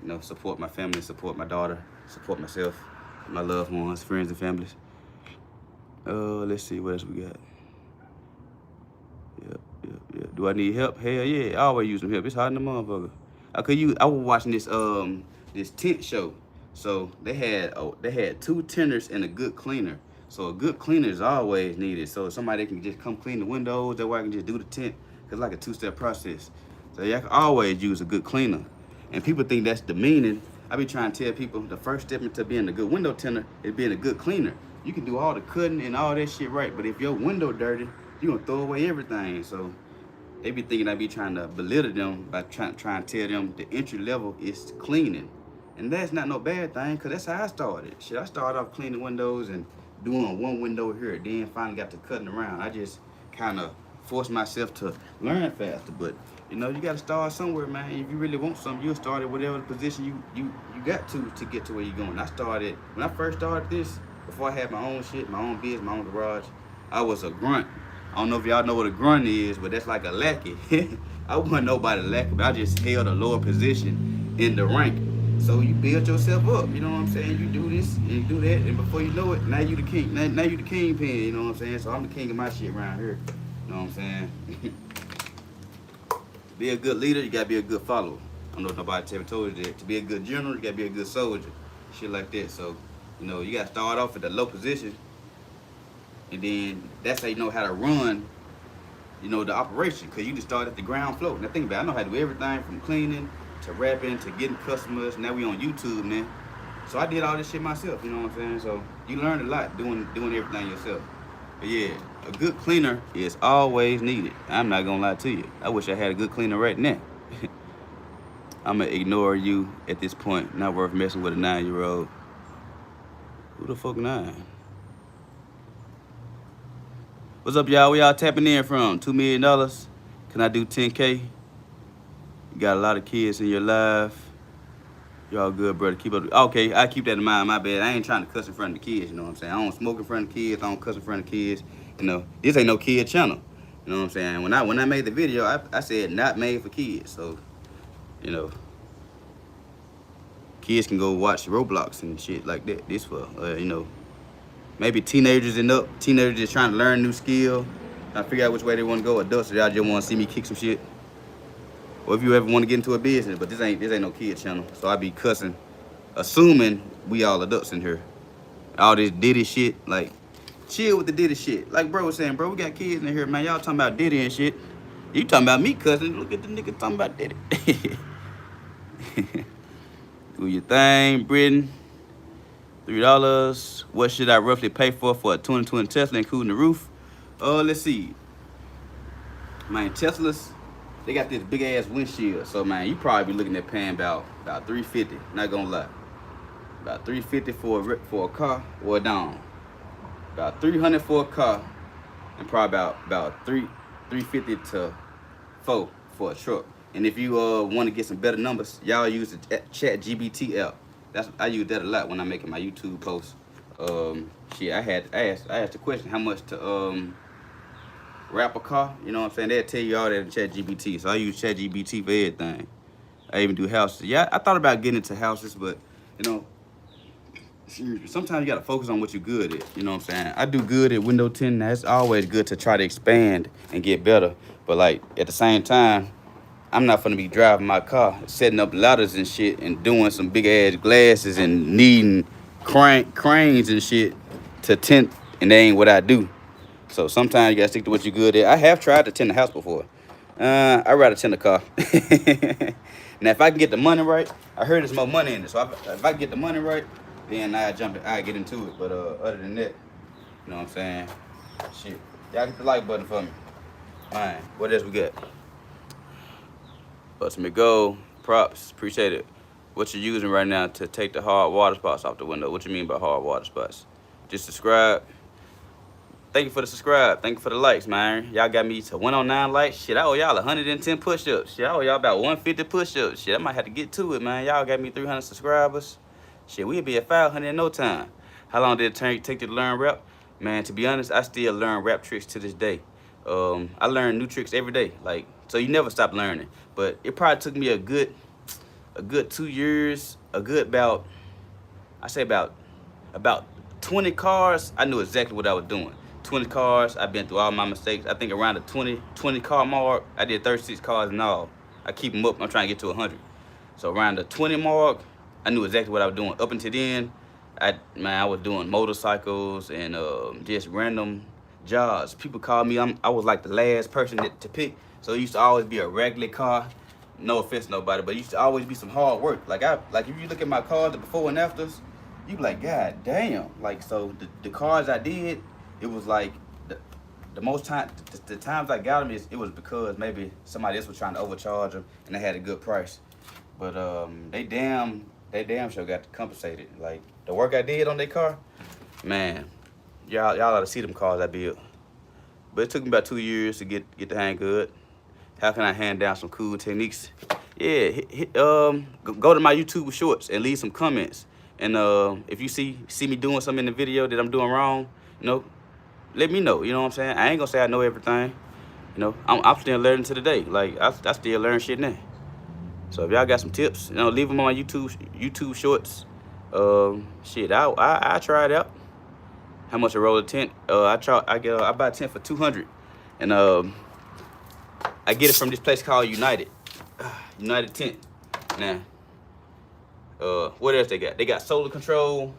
you know, support my family, support my daughter, support myself, my loved ones, friends and families. Let's see what else we got. Yep. Do I need help? Hell yeah, I always use some help. It's hard in the motherfucker. I was watching this Tint show. So they had 2 tinters and a good cleaner. So a good cleaner is always needed. So somebody can just come clean the windows. That way I can just do the tint. Cause it's like a 2-step process. So yeah, I can always use a good cleaner. And people think that's demeaning. I be trying to tell people the first step into being a good window tinter is being a good cleaner. You can do all the cutting and all that shit right, but if your window dirty, you gonna throw away everything. So they be thinking I be trying to belittle them by trying to tell them the entry level is cleaning. And that's not no bad thing, cause that's how I started. Shit, I started off cleaning windows and doing one window here, then finally got to cutting around. I just kind of forced myself to learn faster. But you know, you gotta start somewhere, man. If you really want something, you'll start at whatever position you got to get to where you're going. When I first started this, before I had my own shit, my own business, my own garage, I was a grunt. I don't know if y'all know what a grunt is, but that's like a lackey. I wasn't nobody lackey, but I just held a lower position in the rank. So you build yourself up, you know what I'm saying? You do this and you do that, and before you know it, now you the king. Now you the kingpin, you know what I'm saying? So I'm the king of my shit around here, you know what I'm saying? Be a good leader, you gotta be a good follower. I don't know if nobody ever told you that. To be a good general, you gotta be a good soldier, shit like that. So, you know, you gotta start off at the low position, and then that's how you know how to run, you know, the operation, because you just start at the ground floor. Now think about it, I know how to do everything from cleaning to rapping to getting customers. Now we on YouTube, man. So I did all this shit myself, you know what I'm saying? So you learn a lot doing everything yourself. But yeah, a good cleaner is always needed. I'm not gonna lie to you. I wish I had a good cleaner right now. I'm gonna ignore you at this point. Not worth messing with a 9-year-old. Who the fuck 9? What's up, y'all? Where y'all tapping in from? $2 million? Can I do 10K? You got a lot of kids in your life. Y'all good, brother. Keep up. Okay, I keep that in mind. My bad. I ain't trying to cuss in front of the kids. You know what I'm saying? I don't smoke in front of kids. I don't cuss in front of kids. You know, this ain't no kid channel. You know what I'm saying? When I made the video, I said not made for kids. So, you know, kids can go watch Roblox and shit like that. This for, you know, maybe teenagers and up. Teenagers just trying to learn new skill. Trying to figure out which way they want to go. Adults, y'all just want to see me kick some shit. Or if you ever want to get into a business, but this ain't no kid channel. So I be cussing, assuming we all adults in here. All this Diddy shit, like, chill with the Diddy shit. Like bro was saying, bro, we got kids in here, man. Y'all talking about Diddy and shit. You talking about me cussing. Look at the nigga talking about Diddy. Do your thing, Britain. $3. What should I roughly pay for a 2020 Tesla, including the roof? Let's see. Man, Teslas, they got this big ass windshield. So man, you probably be looking at paying about $350. Not gonna lie. About $350 for a car or a down. About $300 for a car, and probably about $350 to $400 for a truck. And if you want to get some better numbers, y'all use the ChatGPT app. I use that a lot when I'm making my YouTube posts. Shit, I asked the question, how much to wrap a car? You know what I'm saying? They'll tell you all that in ChatGPT. So I use ChatGPT for everything. I even do houses. Yeah, I thought about getting into houses, but you know, sometimes you gotta focus on what you're good at. You know what I'm saying? I do good at window tinting. That's always good to try to expand and get better. But like at the same time, I'm not gonna be driving my car, setting up ladders and shit, and doing some big ass glasses and needing cranes and shit to tint, and that ain't what I do. So sometimes you gotta stick to what you're good at. I have tried to tint a house before. I'd rather tint a car. Now, if I can get the money right, I heard there's more money in it. So if I can get the money right, then I get into it. But other than that, you know what I'm saying? Shit, y'all hit the like button for me. Man, what else we got? Ultimate goal, props, appreciate it. What you using right now to take the hard water spots off the window? What you mean by hard water spots? Just subscribe. Thank you for the subscribe. Thank you for the likes, man. Y'all got me to 109 likes. Shit, I owe y'all 110 push-ups. Shit, I owe y'all about 150 push-ups. Shit, I might have to get to it, man. Y'all got me 300 subscribers. shit, we'll be at 500 in no time. How long did it take to learn rap? Man, to be honest, I still learn rap tricks to this day. I learn new tricks every day, like, so you never stop learning. But it probably took me a good 2 years, about 20 cars. I knew exactly what I was doing. 20 cars, I've been through all my mistakes. I think around the 20 car mark, I did 36 cars and all. I keep them up, I'm trying to get to 100. So around the 20 mark, I knew exactly what I was doing. Up until then, I was doing motorcycles and just random jobs. People called me, I was like the last person to pick. So it used to always be a regular car. No offense to nobody, but it used to always be some hard work. Like if you look at my cars, the before and afters, you be like, God damn. Like, so the cars I did, it was like the most time, the times I got them, it was because maybe somebody else was trying to overcharge them and they had a good price. But they damn sure got compensated. Like, the work I did on their car, man, y'all ought to see them cars I built. But it took me about 2 years to get the hang good. How can I hand down some cool techniques? Yeah, go to my YouTube shorts and leave some comments. And if you see me doing something in the video that I'm doing wrong, you know, let me know. You know what I'm saying? I ain't gonna say I know everything. You know, I'm still learning to the day. Like, I still learn shit now. So if y'all got some tips, you know, leave them on my YouTube shorts. Shit, I try it out. How much a roll of tint? I buy tint for 200, and I get it from this place called United Tint. Now, what else they got? They got solar control.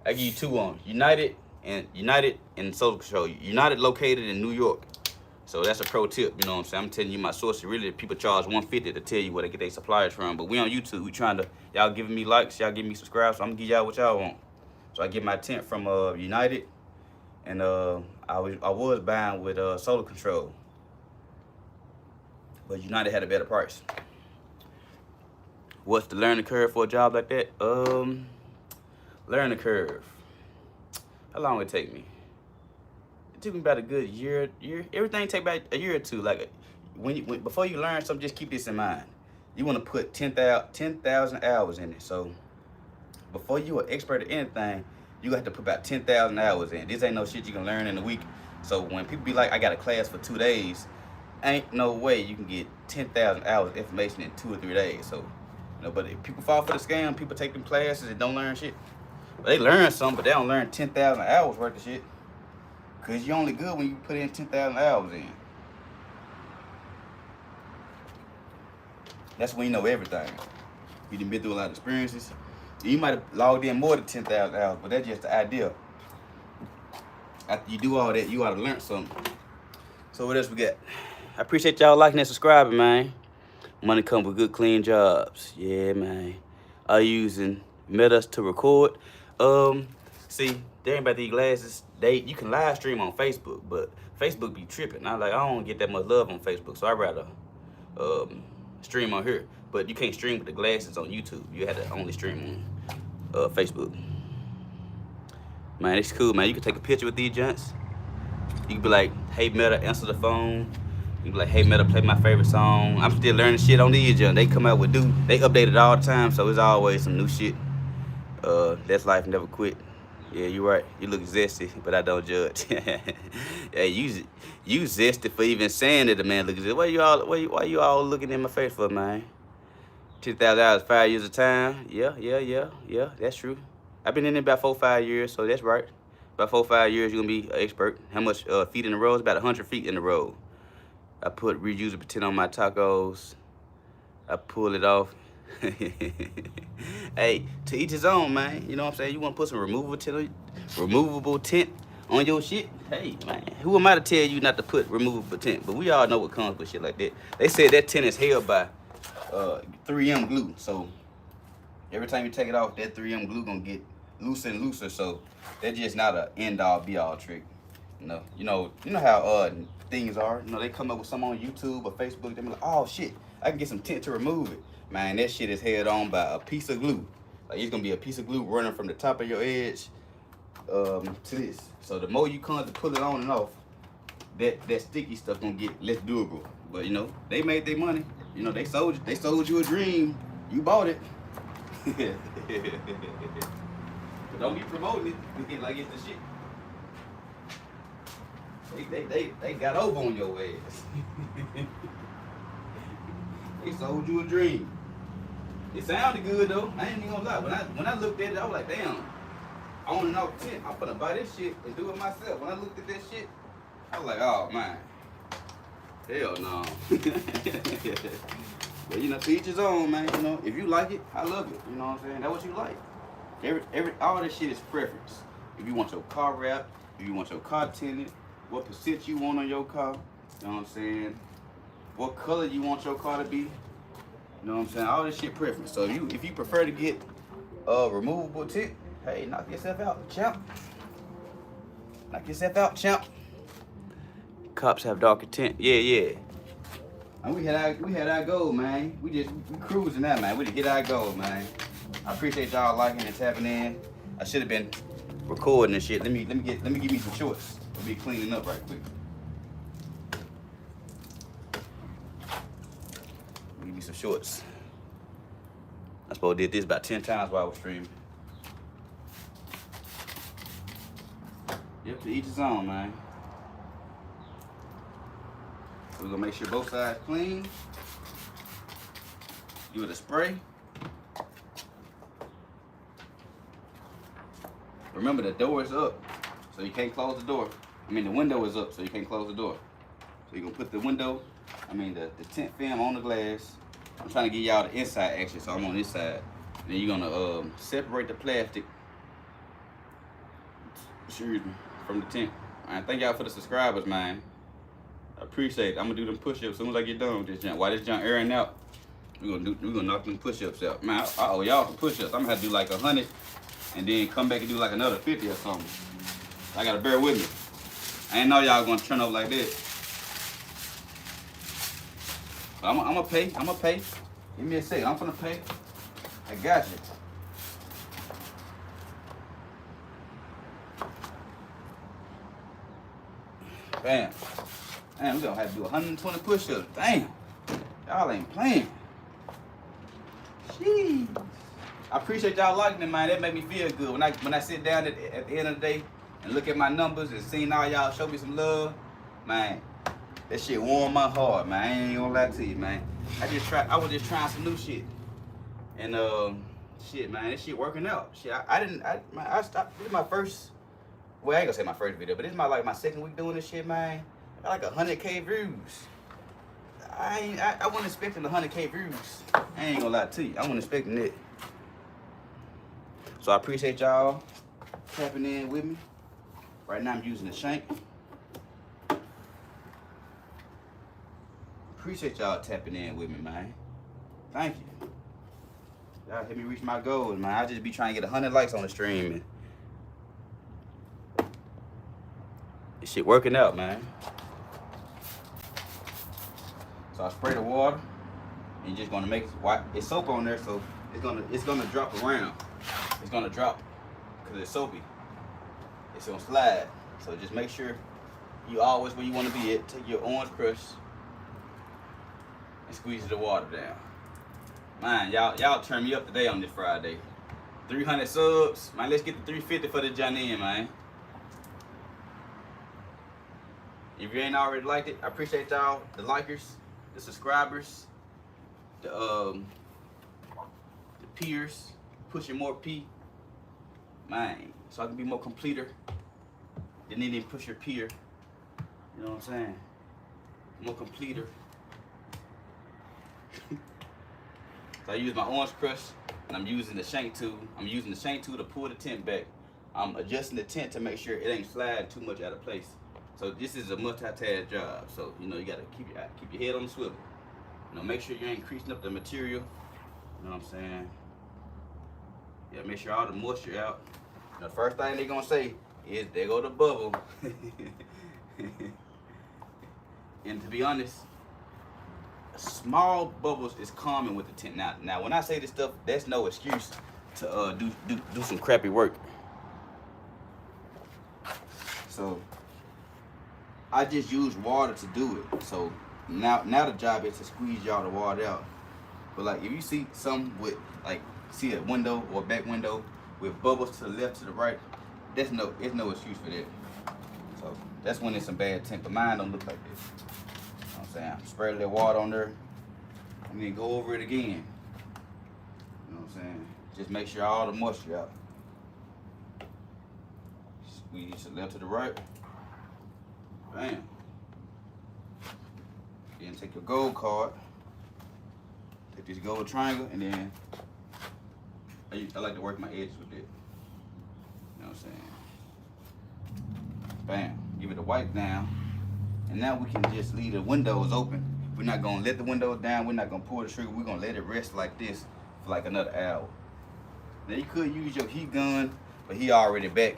I give you two on United and solar control. United located in New York. So that's a pro tip, you know what I'm saying? I'm telling you my source. Really, people charge $150 to tell you where they get their suppliers from. But we on YouTube, we trying to, y'all giving me likes, y'all giving me subscribes, so I'm gonna give y'all what y'all want. So I get my tint from United, and I was buying with solar control, but United had a better price. What's the learning curve for a job like that? Learning curve. How long would it take me? It took me about a good year. Everything take about a year or two. Like, before you learn something, just keep this in mind. You want to put 10,000 hours in it. So before you are expert at anything, you have to put about 10,000 hours in. This ain't no shit you can learn in a week. So when people be like, I got a class for 2 days, ain't no way you can get 10,000 hours of information in 2 or 3 days. So, you know, but if people fall for the scam, people take them classes and don't learn shit. But they learn something, but they don't learn 10,000 hours worth of shit. Cause you're only good when you put in 10,000 hours in. That's when you know everything. You done been through a lot of experiences. You might have logged in more than 10,000 hours, but that's just the idea. After you do all that, you ought to learn something. So what else we got? I appreciate y'all liking and subscribing, man. Money comes with good, clean jobs. Yeah, man. I'm using Metas to record. See, they ain't about these glasses. You can live stream on Facebook, but Facebook be tripping. I don't get that much love on Facebook, so I'd rather stream on here. But you can't stream with the glasses on YouTube. You have to only stream on Facebook. Man, it's cool, man. You can take a picture with these joints. You can be like, hey, Meta, answer the phone. You can be like, hey, Meta, play my favorite song. I'm still learning shit on these joints. They come out with they update it all the time, so it's always some new shit. That's life, never quit. Yeah, you're right. You look zesty, but I don't judge. Hey, you zesty for even saying that the man looks zesty. Why you all looking in my face for, man? 10,000 hours, 5 years of time. Yeah, that's true. I've been in it about 4 or 5 years, so that's right. About 4 or 5 years, you're gonna be an expert. How much feet in the road? It's about 100 feet in the road. I put reusable tint on my tacos. I pull it off. Hey, to each his own, man. You know what I'm saying? You want to put some removable tint on your shit? Hey, man, who am I to tell you not to put removable tint? But we all know what comes with shit like that. They said that tint is held by 3M glue. So every time you take it off, that 3M glue gonna get looser and looser. So that's just not an end-all, be-all trick. You know how things are. You know, they come up with something on YouTube or Facebook. They be like, oh shit, I can get some tint to remove it. Man, that shit is held on by a piece of glue. Like, it's gonna be a piece of glue running from the top of your edge to this. So the more you come to pull it on and off, that sticky stuff gonna get less durable. But you know, they made their money. You know, they sold you a dream. You bought it. But don't be promoting it like it's the shit. They got over on your ass. They sold you a dream. It sounded good though. I ain't even gonna lie. When I looked at it, I was like, damn. On and off Tint, I'm gonna buy this shit and do it myself. When I looked at that shit, I was like, oh man. Hell no. But you know, to each his own, man. You know, if you like it, I love it. You know what I'm saying? That's what you like. All this shit is preference. If you want your car wrapped, if you want your car tinted, what percent you want on your car, you know what I'm saying? What color you want your car to be, you know what I'm saying? All this shit preference. So if you prefer to get removable tint, hey, knock yourself out, champ. Knock yourself out, champ. Cops have darker tint. Yeah. And we had our goal, man. We cruising that, man. We just hit our goal, man. I appreciate y'all liking and tapping in. I should have been recording and shit. Let me give me some shorts. We'll be cleaning up right quick. Give me some shorts. I suppose I did this about 10 times while I was streaming. Yep, to each his own, man. We're gonna make sure both sides clean. Give it a spray. Remember, the door is up, so you can't close the door. I mean, the window is up, so you can't close the door. So you're gonna put the the tint film on the glass. I'm trying to give y'all the inside action, so I'm on this side. And then you're gonna separate the plastic, from the tint. Man, thank y'all for the subscribers, man. I appreciate it. I'm gonna do them push-ups as soon as I get done with this junk. While this junk airing out, we're gonna knock them push-ups out. Man, I owe y'all some push-ups. I'm gonna have to do like 100 and then come back and do like another 50 or something. I gotta bear with me. I ain't know y'all gonna turn up like that. But I'm gonna pay. Give me a second. I'm gonna pay. I got you. Bam. Man, we gonna have to do 120 push-ups. Damn. Y'all ain't playing. Jeez. I appreciate y'all liking it, man. That make me feel good. When I sit down at the end of the day and look at my numbers and seeing all y'all show me some love, man, that shit warm my heart, man. I ain't gonna lie to you, man. I was just trying some new shit. And shit, man, this shit working out. Shit, I stopped. This is my first, well, I ain't gonna say my first video, but this is my second week doing this shit, man. I got like 100K views. I wasn't expecting 100K views. I ain't gonna lie to you. I wasn't expecting it. So I appreciate y'all tapping in with me. Right now I'm using the shank. Appreciate y'all tapping in with me, man. Thank you. Y'all help me reach my goals, man. I just be trying to get 100 likes on the stream. And this shit working out, man. So I spray the water, and you're just gonna make it white. It's soap on there, so it's gonna drop around. It's gonna drop because it's soapy. It's gonna slide. So just make sure you always where you want to be at. Take your orange crush and squeeze the water down. Man, y'all turn me up today on this Friday. 300 subs, man. Let's get the 350 for the Johnny in, man. If you ain't already liked it, I appreciate y'all, the likers, the subscribers, the peers, pushing more P, man, so I can be more completer. Then need to push your peer. You know what I'm saying? More completer. So I use my orange crush, and I'm using the shank tool. I'm using the shank tool to pull the tint back. I'm adjusting the tint to make sure it ain't sliding too much out of place. So this is a multi-task job. So you know you gotta keep your head on the swivel. You know, make sure you ain't creasing up the material. You know what I'm saying? Yeah, make sure all the moisture out. The first thing they're gonna say is there go the bubble. And to be honest, small bubbles is common with the tint. Now when I say this stuff, that's no excuse to do some crappy work. So I just use water to do it. So now the job is to squeeze y'all the water out. But like if you see some with like see a window or back window with bubbles to the left, to the right, it's no excuse for that. So that's when it's some bad tint, but mine don't look like this. You know what I'm saying? Spray a little water on there and then go over it again. You know what I'm saying? Just make sure all the moisture out. Squeeze to the left to the right. Bam. Then take your gold card. Take this gold triangle, and then I like to work my edges with it. You know what I'm saying? Bam. Give it a wipe down. And now we can just leave the windows open. We're not gonna let the windows down. We're not gonna pull the trigger. We're gonna let it rest like this for like another hour. Now you could use your heat gun, but he already back.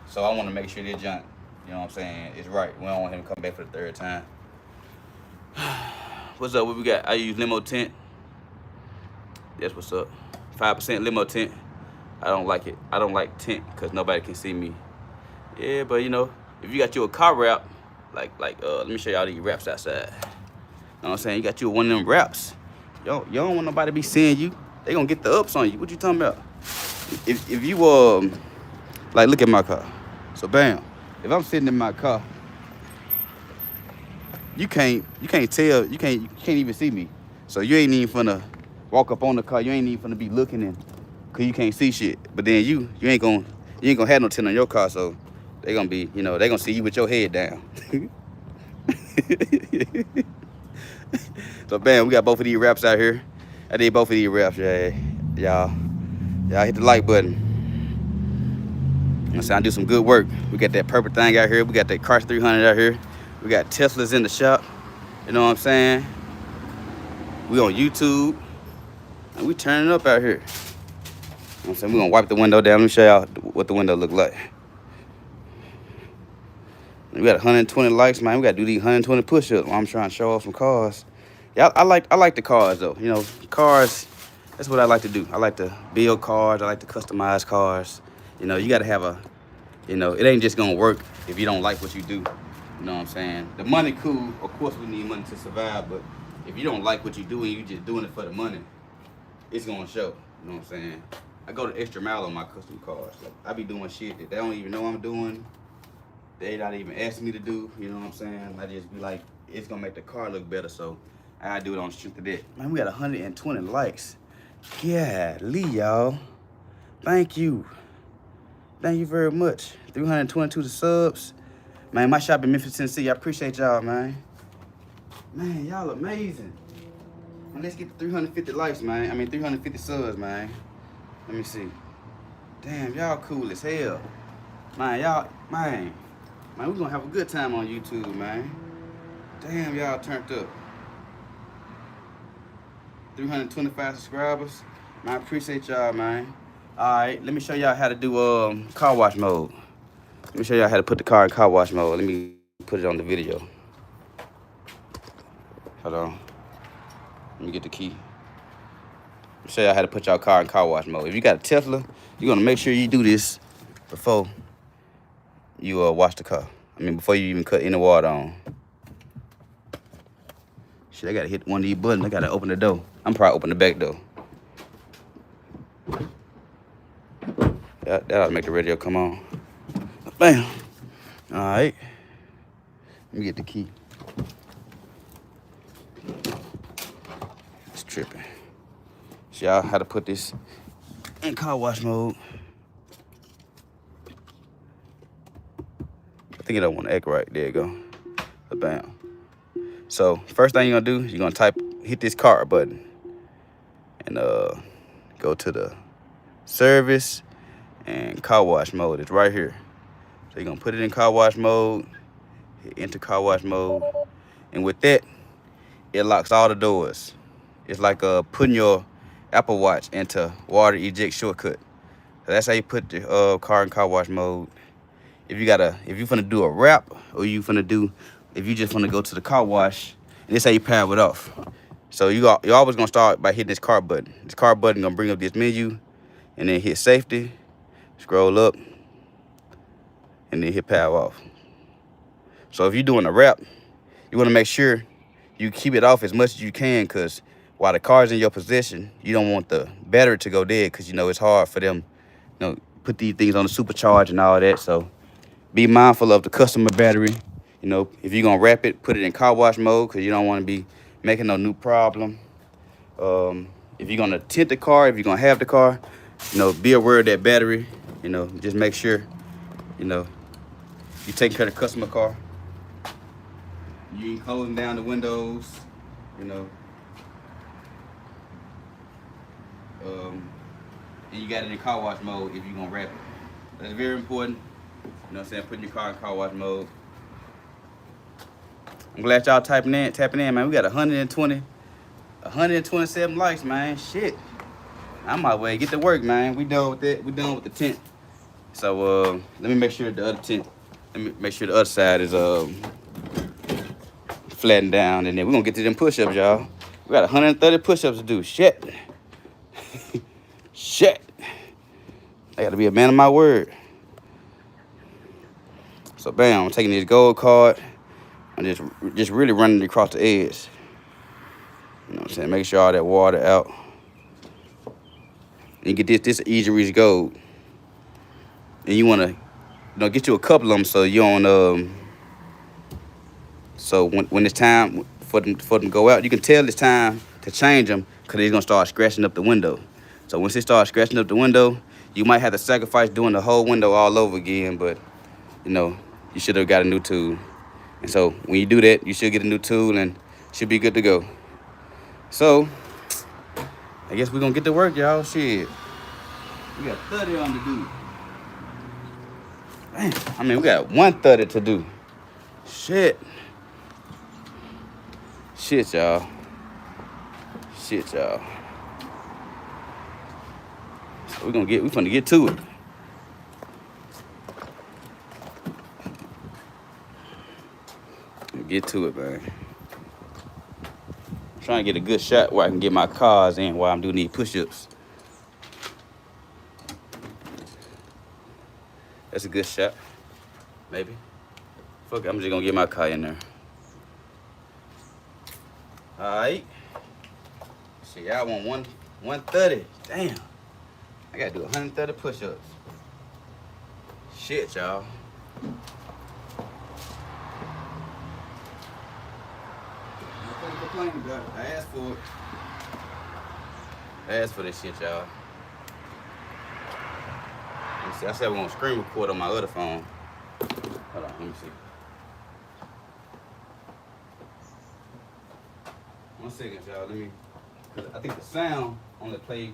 So I wanna make sure that junk, you know what I'm saying, is right. We don't want him to come back for the third time. What's up? What we got? I use limo tint. That's what's up. 5% limo tint. I don't like it. I don't like tint because nobody can see me. Yeah, but you know, if you got you a car wrap, like let me show y'all these wraps outside. You know what I'm saying? You got you one of them wraps. You don't want nobody to be seeing you. They gonna get the ups on you. What you talking about? If you like, look at my car. So bam, if I'm sitting in my car, you can't tell, you can't even see me. So you ain't even finna walk up on the car. You ain't even finna be looking in, cause you can't see shit. But then you ain't gonna have no tint on your car, so they gonna be, you know, they gonna see you with your head down. So bam, we got both of these wraps out here. I did both of these wraps, y'all hit the like button. I'm saying, I do some good work. We got that purple thing out here. We got that Cars 300 out here. We got Teslas in the shop. You know what I'm saying? We on YouTube. And we turning up out here. You know what I'm saying? We're gonna wipe the window down. Let me show y'all what the window look like. We got 120 likes, man. We gotta do these 120 push-ups while I'm trying to show off some cars. Yeah, I like the cars though. You know, cars, that's what I like to do. I like to build cars. I like to customize cars. You know, you gotta have a, you know, it ain't just gonna work if you don't like what you do. You know what I'm saying? The money cool. Of course we need money to survive, but if you don't like what you do and you just doing it for the money, it's gonna show. You know what I'm saying? I go the extra mile on my custom cars. Like, I be doing shit that they don't even know I'm doing. They not even asking me to do. You know what I'm saying? I just be like, it's gonna make the car look better, so I do it on the strength of that. Man, we got 120 likes. Golly, y'all. Thank you. Thank you very much. 322 subs. Man, my shop in Memphis, Tennessee. I appreciate y'all, man. Man, y'all amazing. Man, let's get to 350 likes, man. I mean, 350 subs, man. Let me see. Damn, y'all cool as hell. Man, y'all, man, we gonna have a good time on YouTube, man. Damn, y'all turned up. 325 subscribers. Man, I appreciate y'all, man. All right, let me show y'all how to do car wash mode. Let me show y'all how to put the car in car wash mode. Let me put it on the video. Hold on. Let me get the key. Let me show y'all how to put y'all car in car wash mode. If you got a Tesla, you're gonna make sure you do this before you wash the car. I mean, before you even cut any water on. Shit, I gotta hit one of these buttons. I gotta open the door. I'm probably open the back door. That'll make the radio come on. Bam. All right. Let me get the key. It's tripping. Show y'all how to put this in car wash mode. I think it don't want to act right. There you go. Bam. So first thing you're gonna do, you're gonna hit this car button and go to the service and car wash mode. It's right here. So you're gonna put it in car wash mode, hit enter car wash mode, and with that, it locks all the doors. It's like putting your Apple Watch into water eject shortcut. So that's how you put the car in car wash mode. If you finna do a wrap, or if you just wanna go to the car wash, and this how you power it off. So you're always gonna start by hitting this car button. This car button gonna bring up this menu, and then hit safety, scroll up, and then hit power off. So if you're doing a wrap, you wanna make sure you keep it off as much as you can, cause while the car's in your possession, you don't want the battery to go dead because, you know, it's hard for them, you know, put these things on the supercharge and all that. So be mindful of the customer battery. You know, if you're going to wrap it, put it in car wash mode because you don't want to be making no new problem. If you're going to tint the car, if you're going to have the car, you know, be aware of that battery. You know, just make sure, you know, you're taking care of the customer car. You ain't closing down the windows, you know. And you got it in car wash mode if you're gonna wrap it. That's very important. You know what I'm saying? Putting your car in car wash mode. I'm glad y'all tapping in, man. We got 127 likes, man. Shit. I might well get to work, man. We done with that. We done with the tint. So let me make sure the other tint. Let me make sure the other side is flattened down, and then we're gonna get to them push-ups, y'all. We got 130 push-ups to do. Shit. Shit. I gotta be a man of my word. So bam, I'm taking this gold card and just really running it across the edge. You know what I'm saying? Make sure all that water out. And you get this easy reach gold. And you wanna, you know, get you a couple of them so you don't so when it's time for them to go out, you can tell it's time to change them because they're gonna start scratching up the window. So once they start scratching up the window, you might have to sacrifice doing the whole window all over again, but you know, you should have got a new tool. And so when you do that, you should get a new tool and should be good to go. So I guess we're gonna get to work, y'all. Shit. We got 30 on to do. Man, I mean, we got 130 to do. Shit. Shit, y'all. Shit, y'all. So we finna get to it. Get to it, man. I'm trying to get a good shot where I can get my cars in while I'm doing these push-ups. That's a good shot. Maybe. Fuck it, I'm just gonna get my car in there. Alright. Shit, y'all want 130. Damn. I gotta do 130 push-ups. Shit, y'all. Nothing to complain about. I asked for it. I asked for this shit, y'all. Let me see. I said we're gonna screen record on my other phone. Hold on, let me see. 1 second, y'all. Let me. I think the sound on the play.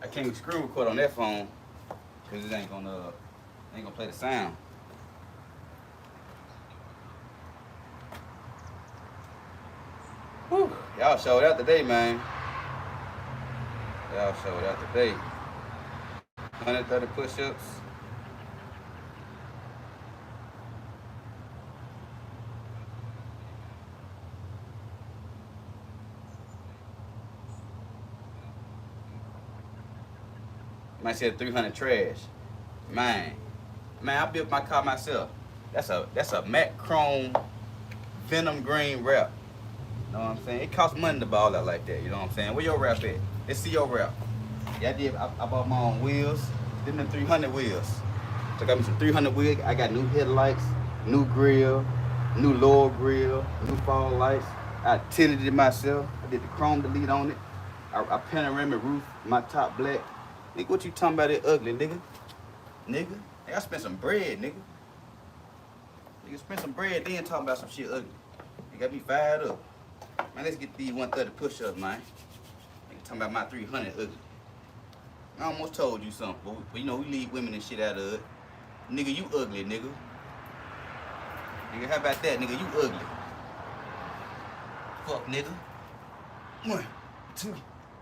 I can't screen record on that phone because it ain't gonna play the sound. Whew. Y'all showed out today, man. Y'all showed out today. 130 push-ups. Might say 300 trash. Man, I built my car myself. That's a matte chrome Venom green wrap. You know what I'm saying? It costs money to ball out like that. You know what I'm saying? Where your wrap at? Let's see your wrap. Yeah, I bought my own wheels. Them 300 wheels. So I got me some 300 wheels. I got new headlights, new grill, new lower grill, new fog lights. I tinted it myself. I did the chrome delete on it. I panoramic roof, my top black. Nigga, what you talking about it ugly, nigga? Nigga, I spent some bread, nigga. Nigga, spend some bread, then talking about some shit ugly. You got me fired up. Man, let's get these 130 push-ups, man. Nigga talking about my 300 ugly. I almost told you something, but you know, we leave women and shit out of it. Nigga, you ugly, nigga. Nigga, how about that, nigga? You ugly. Fuck, nigga. 1, 2,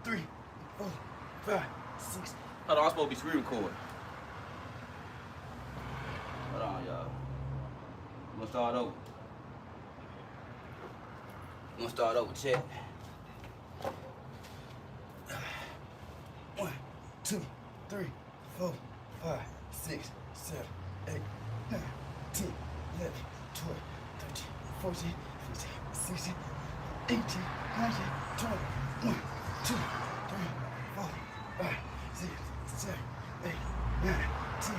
3, 4, 5, 6. Hold on, I'm supposed to be screen recording. Hold on, y'all. I'm gonna start over. Check. 1, 2, 3, 4, 5, 6, 7, 8, 9, 10, 11, 12, 13, 14, 15, 16, 18, 19, 20, 1, 2, 3, 4, 5, 6, 7, 8, 9, 10,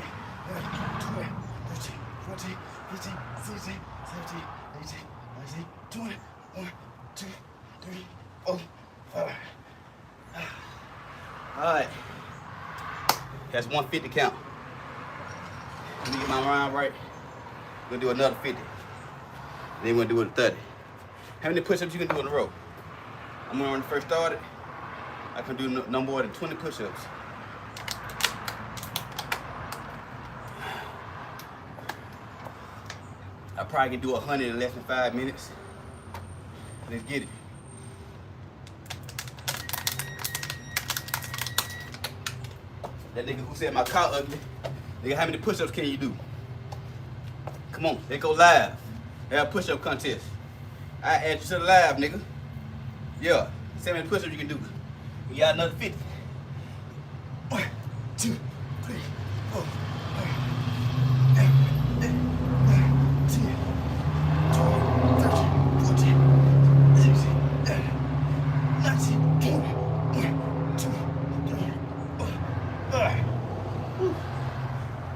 11, 12, 13, 14, 15, 16, 17, 18, 19, 20, 1, 2, 3, 4, 5. All right. That's 150 count. Let me get my round right. We're gonna do another 50. Then we're gonna do it 30. How many push-ups you can do in a row? I'm when I first started, I can do no more than 20 push-ups. I probably can do 100 in less than 5 minutes. Let's get it. That nigga who said my car ugly, nigga, how many push-ups can you do? Come on, they go live. They have a push-up contest. I add you to the live, nigga. Yeah, see how many push-ups you can do. We got another 50. 1, 2, 3, 4, 5, 8, 9, 10, 12, 13, 14, 16, 17, 19, 20. 1, 2, 3, 4, 5.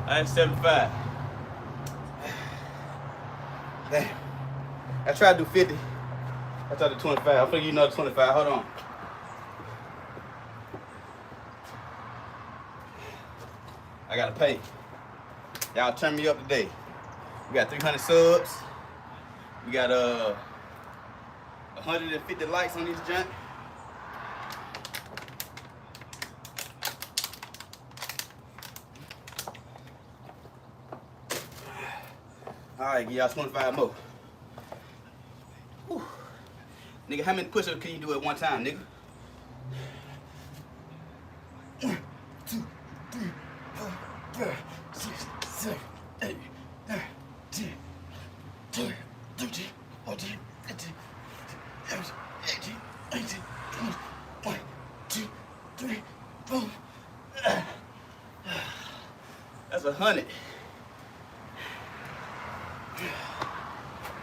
I am 75. Damn. I tried to do 50. I tried to do 25. I'm gonna give you another 25. Hold on. I gotta pay. Y'all turn me up today. We got 300 subs. We got 150 likes on this junk. All right, give y'all 25 more. Whew. Nigga, how many push-ups can you do at one time, nigga? 1, 2, 3, 4, 5, 6, 7, 8, 9, 10, 12, 13, 14, 15, 17, 18, 19, 20, 1, 2, 3, 4. That's 100.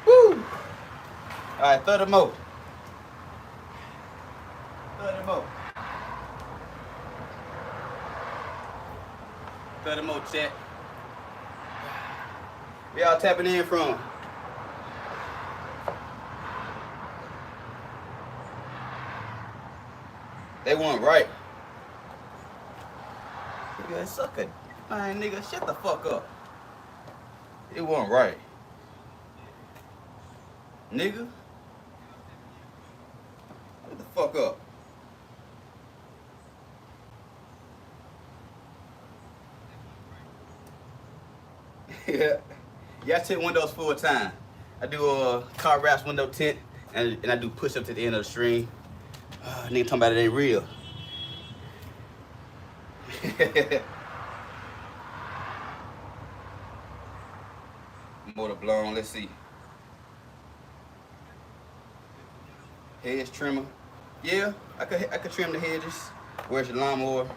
Woo! All right, 30 more. 30 more. 30 more, chat. Where y'all tapping in from? They weren't right. Nigga, sucker. Man, nigga, shut the fuck up. It wasn't right. Nigga. Shut the fuck up. Yeah. Yeah, I tint windows full time. I do car wraps, window tint, and I do push-ups at the end of the stream. Nigga talking about it ain't real. Motor blown, let's see. Hedge trimmer. Yeah, I could trim the hedges. Where's your lawnmower?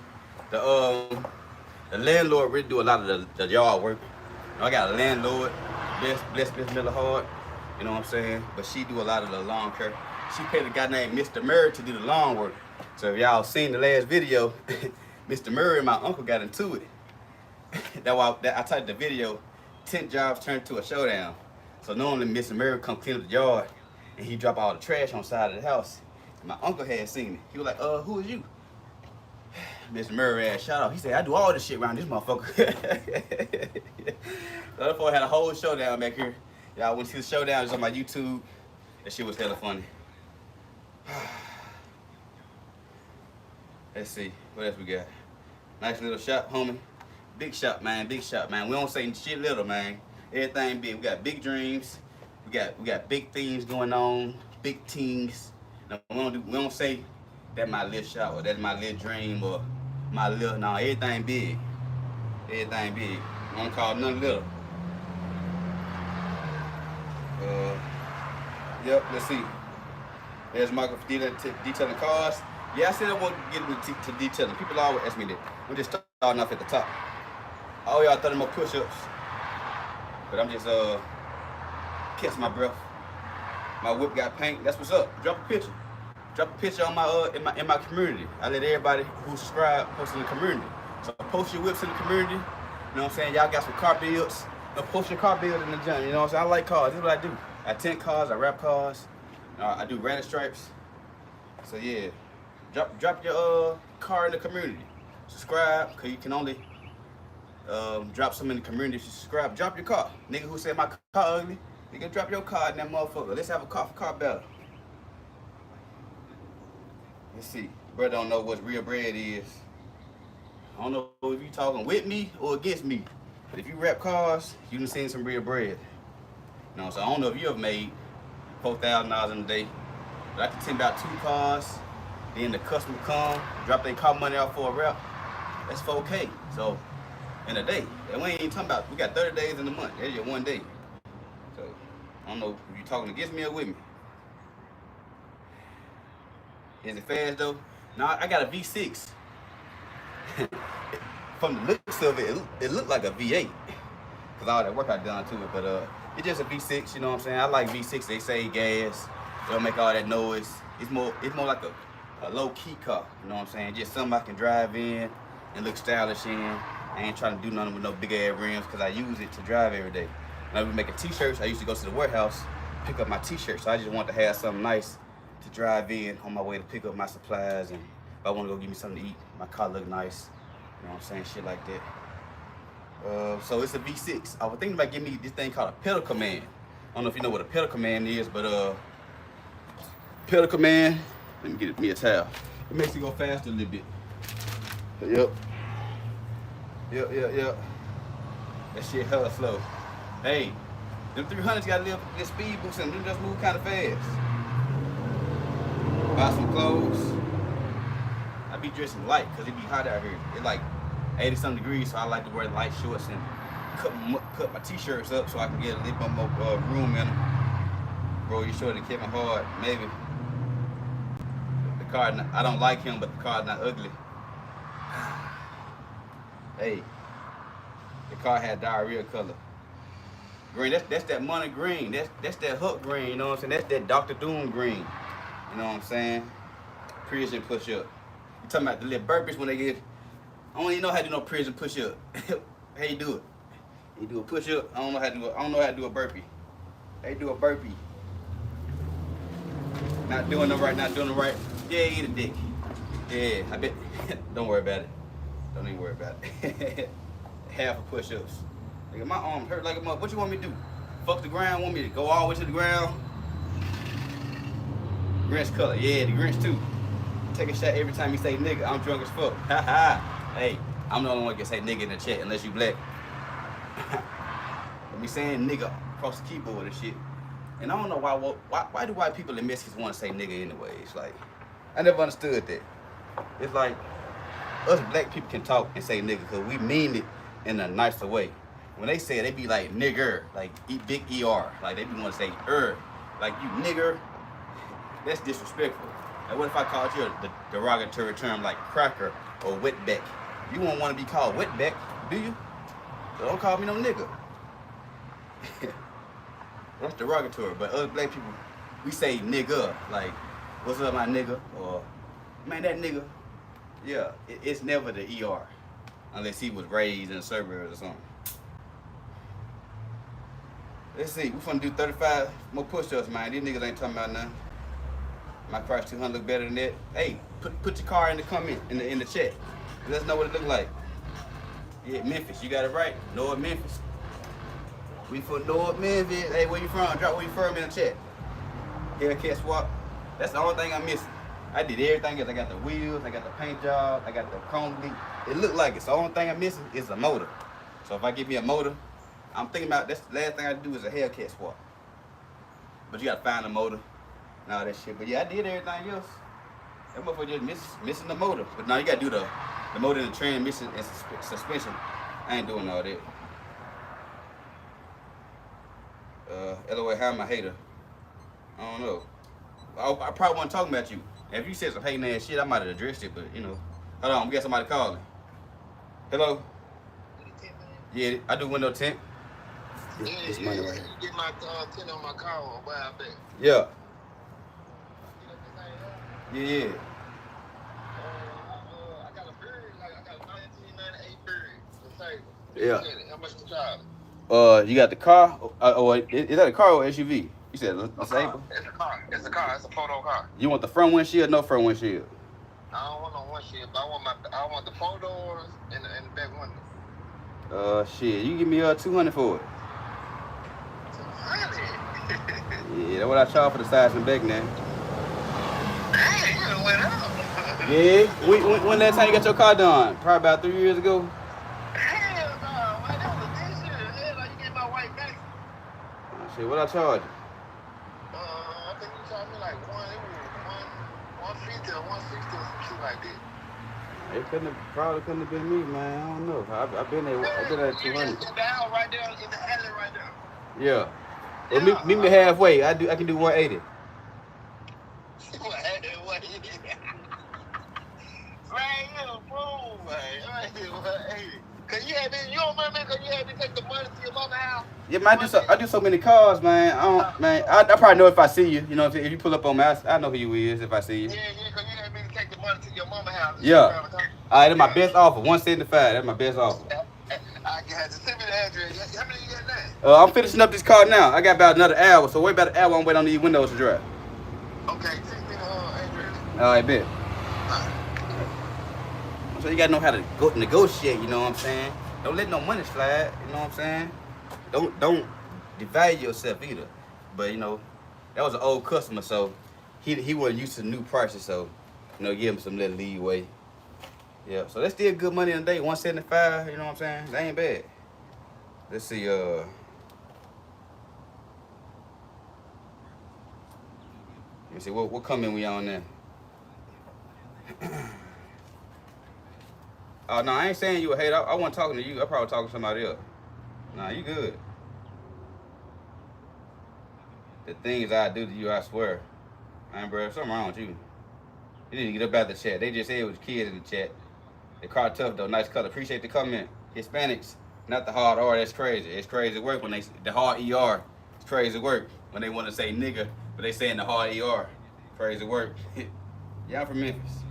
The landlord really do a lot of the yard work. I got a landlord, bless Miller Hard, you know what I'm saying? But she do a lot of the lawn care. She paid a guy named Mr. Murray to do the lawn work. So if y'all seen the last video, Mr. Murray and my uncle got into it. That's why I typed the video, Tint jobs turned to a showdown. So normally Mr. Murray come clean up the yard and he drop all the trash on the side of the house. And my uncle had seen it. He was like, who is you? Mr. Murray asked, shout out. He said, I do all this shit around this motherfucker. The other boy had a whole showdown back here. Y'all went to see the showdown, it's on my YouTube. That shit was hella funny. Let's see, what else we got? Nice little shop, homie. Big shop, man, big shop, man. We don't say shit little, man. Everything big. We got big dreams. We got big things going on, big things. Now, we don't say that my little shop or that's my little dream or my little, no, everything big. Everything big. We don't call nothing little. Yep, let's see. There's Michael for detailing cars. Yeah, I said I want to get into detailing. People always ask me that. We're just starting off at the top. Oh, y'all 30 more push-ups. But I'm just catching my breath. My whip got paint. That's what's up. Drop a picture. drop a picture on my in my community. I let everybody who subscribe post in the community. So post your whips in the community. You know what I'm saying? Y'all got some car builds. Post your car build in the gym. You know what I'm saying? I like cars. This is what I do. I tint cars. I wrap cars. I do random stripes. So yeah, drop your car in the community. Subscribe, cause you can only drop some in the community if you subscribe. Drop your car. Nigga who said my car ugly, nigga drop your car in that motherfucker. Let's have a car for car battle. Let's see. Brother don't know what real bread is. I don't know if you talking with me or against me. But if you rap cars, you done seen some real bread. You know, so I don't know if you ever made $4,000 in a day. But I can tint about 2 cars. Then the customer come, drop their car money out for a rap. That's $4K. So in a day. And we ain't even talking about, we got 30 days in the month. That's just one day. So I don't know if you talking against me or with me. Is it fast though? No, I got a V6. From the looks of it, it looked like a V8. Cause all that work I done to it, but it's just a V6, you know what I'm saying? I like V6, they save gas, they don't make all that noise. It's more like a low-key car, you know what I'm saying? Just something I can drive in and look stylish in. I ain't trying to do nothing with no big ass rims because I use it to drive every day. When I was making t-shirts, I used to go to the warehouse, pick up my t-shirts. So I just want to have something nice to drive in on my way to pick up my supplies, and if I want to go get me something to eat, my car look nice. You know what I'm saying? Shit like that. So it's a V6. I was thinking about getting me this thing called a pedal command. I don't know if you know what a pedal command is, but pedal command, let me get me a towel. It makes it go faster a little bit. Yep. That shit hella slow. Hey, them 300s got a little speed boost and them just move kind of fast. Buy some clothes. I be dressing light because it be hot out here. It's like 80-something degrees, so I like to wear light shorts and cut my t-shirts up so I can get a little bit more room in them. Bro, you sure to Kevin Hard, maybe. The car, I don't like him, but the car's not ugly. Hey, the car had diarrhea color. Green, that's that money green. That's that hook green, you know what I'm saying? That's that Dr. Doom green. You know what I'm saying? Prison push up. You talking about the little burpees when they get, I don't even know how to do no prison push up. How you do it? You do a push up? I don't know how to do a burpee. How you do a burpee? Not doing it right, not doing it right. Yeah, eat a dick. Yeah, I bet. Don't worry about it. Don't even worry about it. Half of push-ups. Nigga, my arm hurt like a mother. What you want me to do? Fuck the ground? Want me to go all the way to the ground? Grinch color. Yeah, the Grinch too. Take a shot every time you say nigga. I'm drunk as fuck. Ha ha. Hey, I'm the only one that can say nigga in the chat unless you black. Let me saying nigga across the keyboard and shit. And I don't know why do white people in Mexicans want to say nigga anyways? Like, I never understood that. It's like, us black people can talk and say nigga because we mean it in a nicer way. When they say it, they be like nigger, like big ER. Like they be want to say like you nigger. That's disrespectful. Like what if I called you a derogatory term like cracker or wetback? You won't want to be called wetback, do you? So don't call me no nigga. That's derogatory. But other black people, we say nigga, like, what's up my nigga? Or, man, that nigga. Yeah, it's never the ER. Unless he was raised in the suburbs or something. Let's see, we finna do 35 more push-ups, man. These niggas ain't talking about nothing. My price 200 look better than that. Hey, put your car in the comment, in the chat. Let us know what it look like. Yeah, Memphis, you got it right. North Memphis. We from North Memphis. Hey, where you from? Drop where you from in the chat. Hellcat swap. That's the only thing I'm missing. I did everything else. I got the wheels, I got the paint job, I got the chrome bleed. It looked like it. So the only thing I'm missing is a motor. So if I get me a motor, I'm thinking about that's the last thing I do is a Hellcat swap. But you gotta find a motor and all that shit. But yeah, I did everything else. That motherfucker just missing the motor. But now you gotta do the motor and the transmission and suspension. I ain't doing all that. LOA, how am I hater? I don't know. I probably wasn't talking about you. If you said some hating ass shit, I might have addressed it, but you know. Hold on, we got somebody calling. Hello? Yeah, I do window tint. This money right here. You get my tint on my car or buy a bit. Yeah. Yeah. I got a bird, like I got a 1998 bird. The same. Yeah. How much you charge? You got the car? Is that a car or SUV? You said disabled? It's a car. It's a car. It's a photo car. You want the front windshield? No front windshield. I don't want no windshield, but I want the four doors and the back window. Shit. You give me 200 for it. 200. Yeah, that's what I charge for the sides and back now. Dang, you done went up. Yeah. When last time you got your car done? Probably about 3 years ago. Hell no, man, that was this year. Hell, like you get my white back. Shit, what I charge you? I think you charged me like 150 or 160 or some shit like that. It probably couldn't have been me, man. I don't know. I've been there. I've been at 200. You just in the house right there, in the alley right there. Yeah. Well, meet me halfway. I can do 180. What? Man, you a fool, man. I did 180. Cause you don't remember? Cause you had me take the money to your mama's house. Yeah, man. I do so many cars, man. I probably know if I see you. You know what I'm saying? If you pull up on me, I know who you is if I see you. Yeah, cause you had me to take the money to your mama's house. Yeah. All right, that's my best offer. 175. That's my best offer. I got to send me the address. How many you got now? I'm finishing up this car now. I got about another hour, so wait about an hour. I'm waiting on these windows to dry. Okay, send me the address. All right, bet. So you gotta know how to negotiate. You know what I'm saying? Don't let no money slide. You know what I'm saying? Don't devalue yourself either. But you know, that was an old customer, so he wasn't used to new prices. So you know, give him some little leeway. Yeah, so that's still good money in a day. 175. You know what I'm saying? That ain't bad. Let's see. Let me see. What comment we on there? Oh, no, I ain't saying you a hater. I wasn't talking to you. I probably talking to somebody else. Nah, you good. The things I do to you, I swear. Man, bro, something wrong with you. You need to get up out the chat. They just said it was kids in the chat. The car tough, though. Nice color. Appreciate the comment. Hispanics, not the hard R. That's crazy. It's crazy work when the hard ER. It's crazy work when they want to say nigga, but they saying the hard ER. Crazy work. Yeah, I'm from Memphis.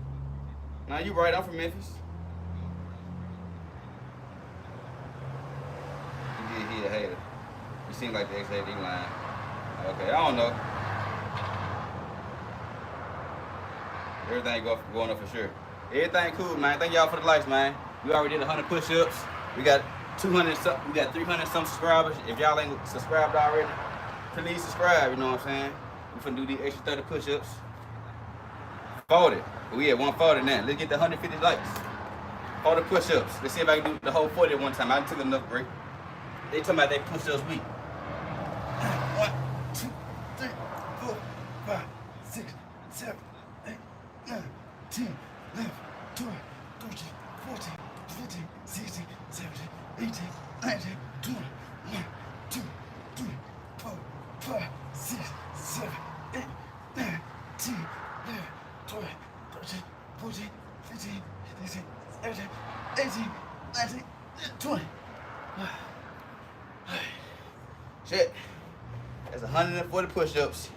Nah, you right. I'm from Memphis. He a hater. You seem like the ex-hater line. Okay, I don't know. Everything going up for sure. Everything cool, man. Thank y'all for the likes, man. We already did 100 push-ups. We got 200 something. We got 300 some subscribers. If y'all ain't subscribed already, please subscribe. You know what I'm saying? We finna do these extra 30 push-ups. 40. We at 140 now. Let's get the 150 likes. 40 push-ups. Let's see if I can do the whole 40 at one time. I took enough break. They talking about they push-ups week. 1, 2, 3, 4, 5, 6, 7, 8, 9, 10, 11, 12, 13, 14, 15, 16, 17, 18, 19, 20, 1, 2, 3, 4, 5, 6, 7, 8, 9, 10, 11, 12, 13, 14, 15, 16, 17, 18, 19, 20. Shit. That's 140 push-ups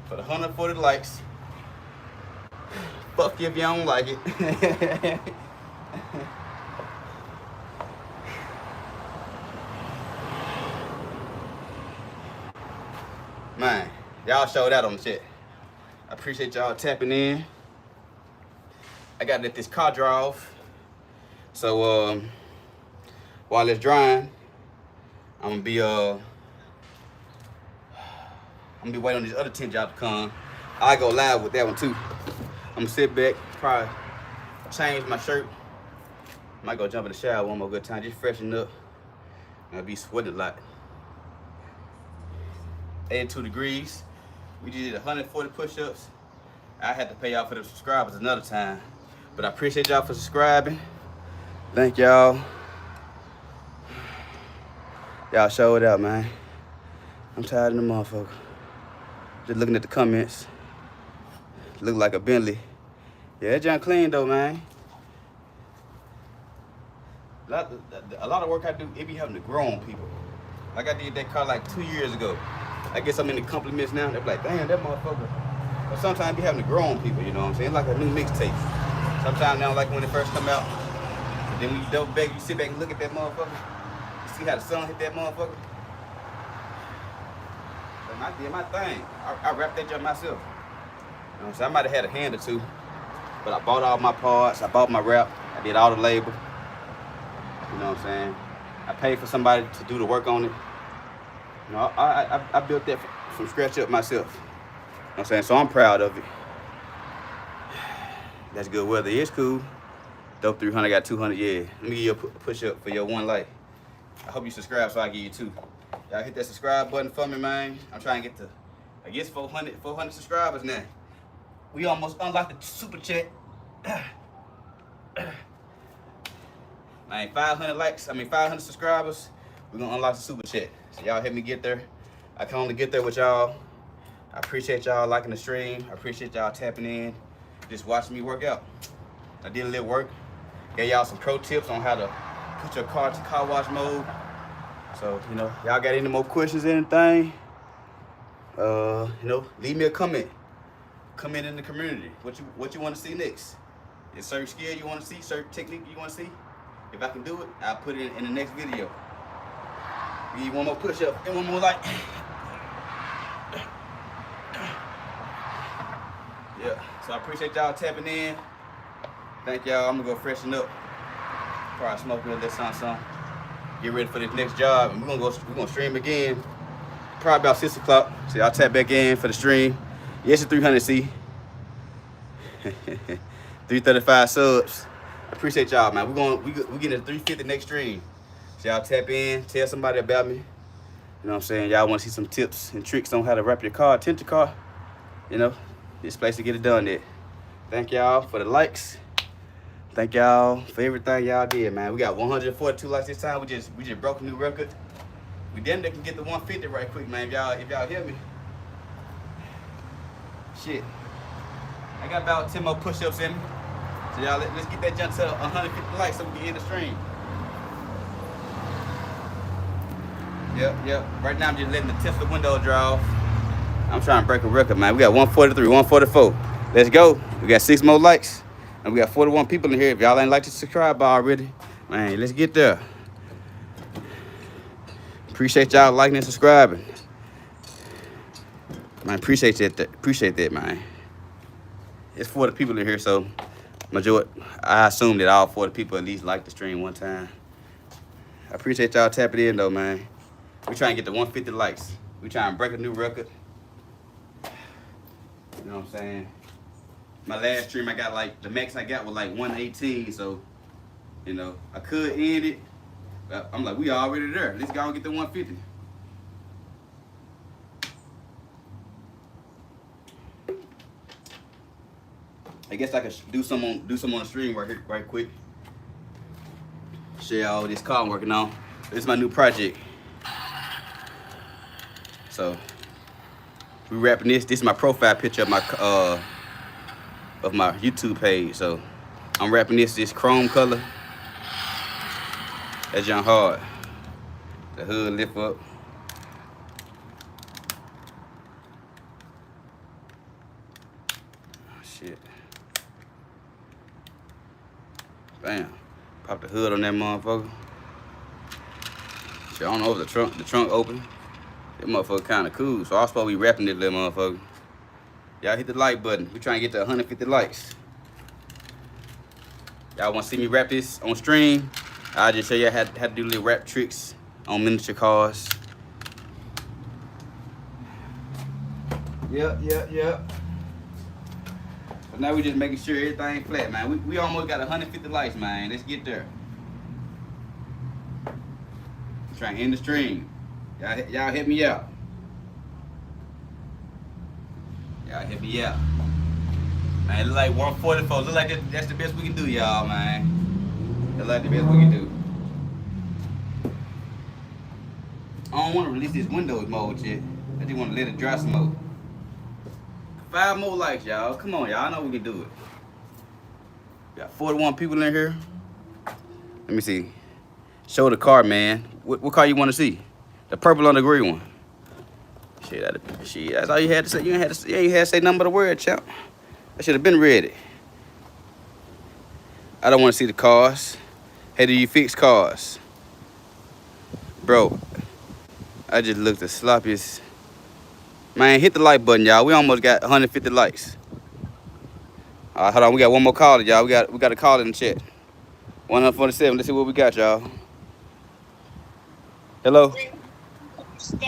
for the 140 likes. Fuck you if you don't like it. Man, y'all showed out on the chat. I appreciate y'all tapping in. I gotta let this car dry off. So while it's drying, I'm gonna be waiting on this other tint job to come. I go live with that one too. I'm gonna sit back, probably change my shirt. Might go jump in the shower one more good time, just freshen up. I'll be sweating a lot. 82 degrees. We just did 140 push-ups. I had to pay y'all for the subscribers another time. But I appreciate y'all for subscribing. Thank y'all. Y'all showed out, man. I'm tired of the motherfucker. Just looking at the comments. Look like a Bentley. Yeah, that junk clean though, man. A lot of work I do, it be having to grow on people. Like I did that car like 2 years ago. I get so many compliments now, they be like, damn, that motherfucker But sometimes you having to grow on people, you know what I'm saying? Like a new mixtape. Sometimes they don't like when it first come out. But then when you double back, you sit back and look at that motherfucker. You see how the sun hit that motherfucker? I did my thing. I wrapped that joint myself. You know what I'm saying? I might have had a hand or two, but I bought all my parts. I bought my wrap. I did all the labor. You know what I'm saying? I paid for somebody to do the work on it. You know, I built that from scratch up myself. You know what I'm saying? So I'm proud of it. That's good weather. It's cool. Dope 300 got 200. Yeah. Let me give you a push up for your 1 like. I hope you subscribe so I give you 2. Y'all hit that subscribe button for me, man. I'm trying to get to, I guess, 400 subscribers now. We almost unlocked the super chat. Man, 500 likes, 500 subscribers, we're gonna unlock the super chat. So y'all help me get there. I can only get there with y'all. I appreciate y'all liking the stream. I appreciate y'all tapping in, just watching me work out. I did a little work. Gave y'all some pro tips on how to put your car to car wash mode. So, you know, y'all got any more questions or anything? You know, leave me a comment. Comment in the community. What you want to see next? Is certain skill you want to see? Certain technique you want to see? If I can do it, I'll put it in the next video. Give you one more push up and one more like. Yeah. So I appreciate y'all tapping in. Thank y'all. I'm gonna go freshen up. Probably smoke a little something. Get ready for this next job, and we're gonna stream again. Probably about 6 o'clock. So y'all tap back in for the stream. Yes, it's 300C. 335 subs. I appreciate y'all, man. We getting to 350 next stream. So y'all tap in, tell somebody about me. You know what I'm saying? Y'all want to see some tips and tricks on how to wrap your car, tint your car. You know, this place to get it done at. Thank y'all for the likes. Thank y'all for everything y'all did, man. We got 142 likes this time. We just broke a new record. We damn near can get the 150 right quick, man. If y'all hear me. Shit. I got about 10 more push-ups in me. So y'all let's get that jump to 150 likes so we can end the stream. Yep. Right now I'm just letting the Tesla window dry off. I'm trying to break a record, man. We got 143, 144. Let's go. We got 6 more likes. And we got 41 people in here. If y'all ain't like to subscribe already, man, let's get there. Appreciate y'all liking and subscribing. Man, appreciate that, man. It's 40 people in here, so I assume that all 40 people at least like the stream one time. I appreciate y'all tapping in though, man. We trying to get to 150 likes. We trying to break a new record. You know what I'm saying? My last stream, I got like, the max I got was like 118, so, you know, I could end it, but I'm like, we already there. Let's go and get the 150. I guess I could do some on the stream right quick. Show y'all this car I'm working on. This is my new project. So, we wrapping this. This is my profile picture of my YouTube page. So I'm wrapping this chrome color. That's John Hard. The hood lift up. Oh, shit. Bam. Pop the hood on that motherfucker. Shit, I don't know if the trunk open. That motherfucker kind of cool. So I'm supposed to be wrapping this little motherfucker. Y'all hit the like button. We trying to get to 150 likes. Y'all want to see me wrap this on stream? I'll just show you how to do little wrap tricks on miniature cars. Yep. But now we just making sure everything flat, man. We almost got 150 likes, man. Let's get there. I'm trying to end the stream. Y'all hit me out. Y'all hit me out. Man, it look like 144. Look like that's the best we can do, y'all, man. That's like the best we can do. I don't want to release this Windows mode yet. I just want to let it dry some more. 5 more likes, y'all. Come on, y'all. I know we can do it. Got 41 people in here. Let me see. Show the car, man. What car you want to see? The purple on the green one. Shit, that's all you had to say. You ain't had to say nothing but a word, champ. I should have been ready. I don't want to see the cars. Hey, do you fix cars? Bro, I just looked the sloppiest. Man, hit the like button, y'all. We almost got 150 likes. All right, hold on. We got one more caller, y'all. We got a call in the chat. 147. Let's see what we got, y'all. Hello. Hey, just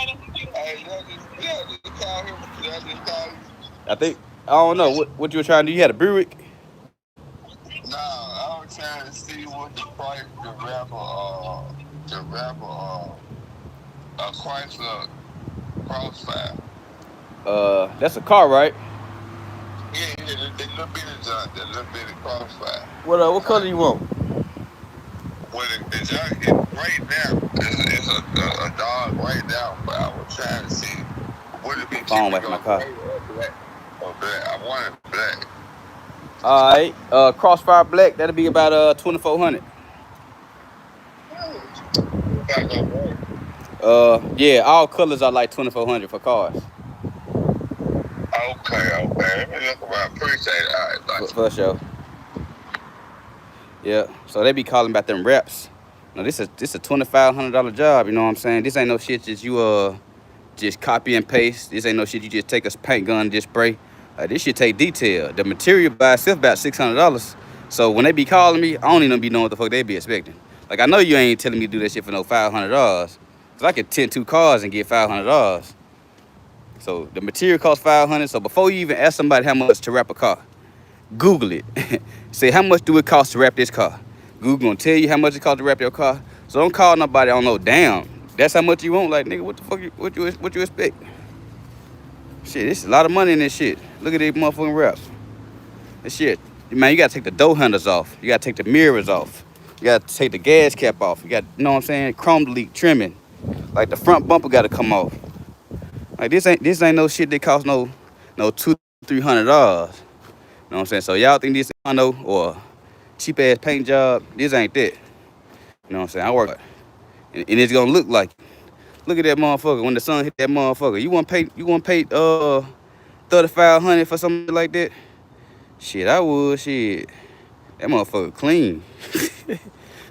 call him. Just call him. I don't know what you were trying to do. You had a Buick. No, I was trying to see what the price to wrap a Chrysler Crossfire. That's a car, right? Yeah, the little bitty junk, the little bitty Crossfire. What color you want? Well, the junk is right now. It's a dog right now, but I was trying to see would it be Phone cheaper with my car. or black. I wanted black. All right. Crossfire black. That'll be about 2,400. Yeah, all colors are like 2,400 for cars. Okay. Let me look around. Appreciate it. All right, For sure. Yeah. So they be calling about them reps. No, this is a $2,500 job. You know what I'm saying? This ain't no shit that you just copy and paste. This ain't no shit you just take a paint gun and just spray. This shit take detail. The material by itself about $600. So when they be calling me, I don't even be knowing what the fuck they be expecting. Like, I know you ain't telling me to do that shit for no $500. Cause I could tint 2 cars and get $500. So the material costs $500. So before you even ask somebody how much to wrap a car, Google it. Say, how much do it cost to wrap this car? Google gonna tell you how much it costs to wrap your car. So don't call nobody on no damn. That's how much you want. Like, nigga, what the fuck? What you expect? Shit, this is a lot of money in this shit. Look at these motherfucking wraps. This shit, man, you gotta take the door handles off. You gotta take the mirrors off. You gotta take the gas cap off. You got, you know what I'm saying? Chrome delete trimming. Like the front bumper gotta come off. Like this ain't no shit that costs no $200-300. You know what I'm saying? So y'all think this Hondo or cheap ass paint job? This ain't that. You know what I'm saying? I work, and it's gonna look like. Look at that motherfucker. When the sun hit that motherfucker, you want to pay $3,500 for something like that? Shit, I would. Shit, that motherfucker clean.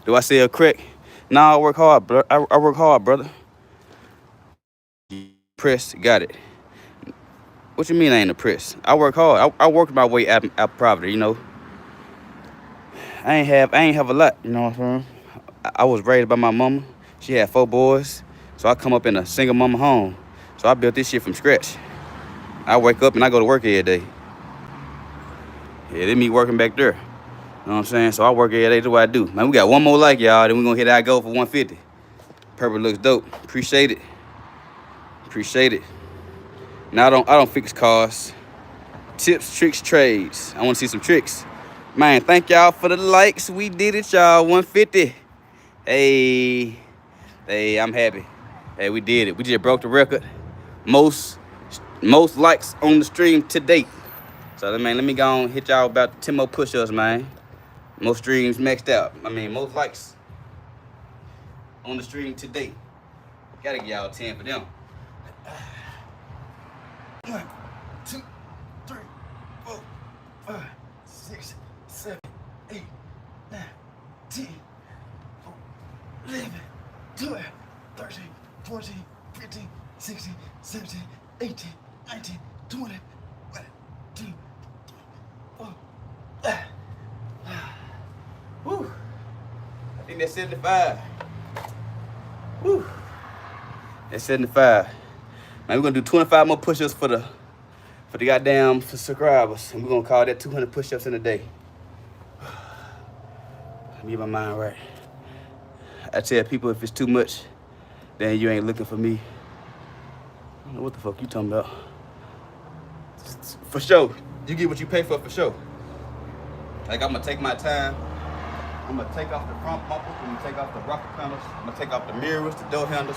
Do I sell crack? Nah, I work hard, bro. I work hard, brother. Press, got it. What you mean I ain't a press? I work hard. I worked my way out poverty, you know. I ain't have a lot, you know what I'm saying? I was raised by my mama. She had 4 boys. So I come up in a single mama home. So I built this shit from scratch. I wake up and I go to work every day. Yeah, they me working back there. You know what I'm saying? So I work every day, that's what I do. Man, we got one more like y'all, then we gonna hit our goal for 150. Purple looks dope. Appreciate it. Now I don't fix cars. Tips, tricks, trades. I wanna see some tricks. Man, thank y'all for the likes. We did it, y'all. 150. Hey, I'm happy. Hey, we did it. We just broke the record. Most likes on the stream to date. So, man, let me go on and hit y'all about 10 more push-ups, man. Most streams maxed out. Most likes on the stream to date. Gotta give y'all 10 for them. 1, 2, 3, 4, 5, 6, 7, 8, 9, 10, 11, 12, 13, 14, 15, 16, 17, 18, 19, 20, 1, 2, 3, 4. Whew. I think that's 75. Whew. That's 75. Man, we're gonna do 25 more push-ups for the goddamn subscribers. And we're gonna call that 200 push-ups in a day. Let me get my mind right. I tell people if it's too much, then you ain't looking for me. I don't know what the fuck you talking about. For sure. You get what you pay for sure. Like, I'm gonna take my time. I'm gonna take off the front bumper. I'm gonna take off the rocker panels. I'm gonna take off the mirrors, the door handles.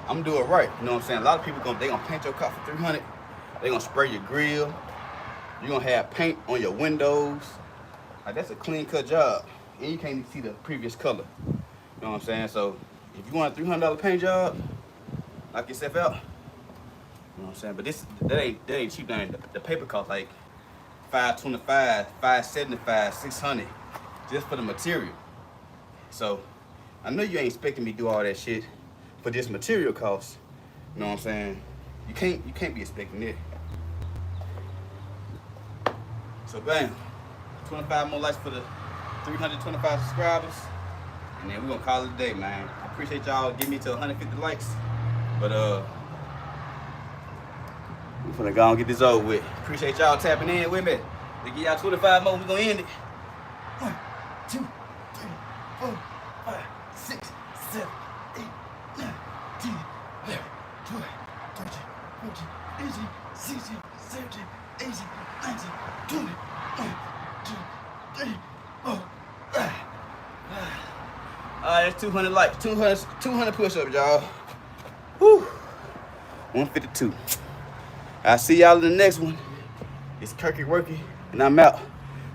I'm gonna do it right. You know what I'm saying? A lot of people they gonna paint your car for $300. They gonna spray your grill. You're gonna have paint on your windows. Like, that's a clean cut job. And you can't even see the previous color. You know what I'm saying? So if you want a $300 paint job, knock yourself out. You know what I'm saying? But that ain't cheap. The paper cost like $525, $575, $600 just for the material. So I know you ain't expecting me to do all that shit for this material cost. You know what I'm saying? You can't be expecting it. So bam, 25 more likes for the 325 subscribers, and then we're gonna call it a day, man. I appreciate y'all getting me to 150 likes, but we're gonna go and get this over with. Appreciate y'all tapping in with me. They give y'all 25 more, we're gonna end it. 1, 2, 3, 4, 5, 6, 7, 8, 9, 10, 11, 12, 13, 14, 15, 16, 17, 18, 19, 20, 1, 2, 3, 4, 5. Alright, that's 200 likes, 200 push-ups, y'all. Whew. 152. I'll see y'all in the next one. It's Kirk working, and I'm out.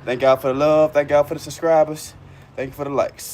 Thank y'all for the love. Thank y'all for the subscribers. Thank you for the likes.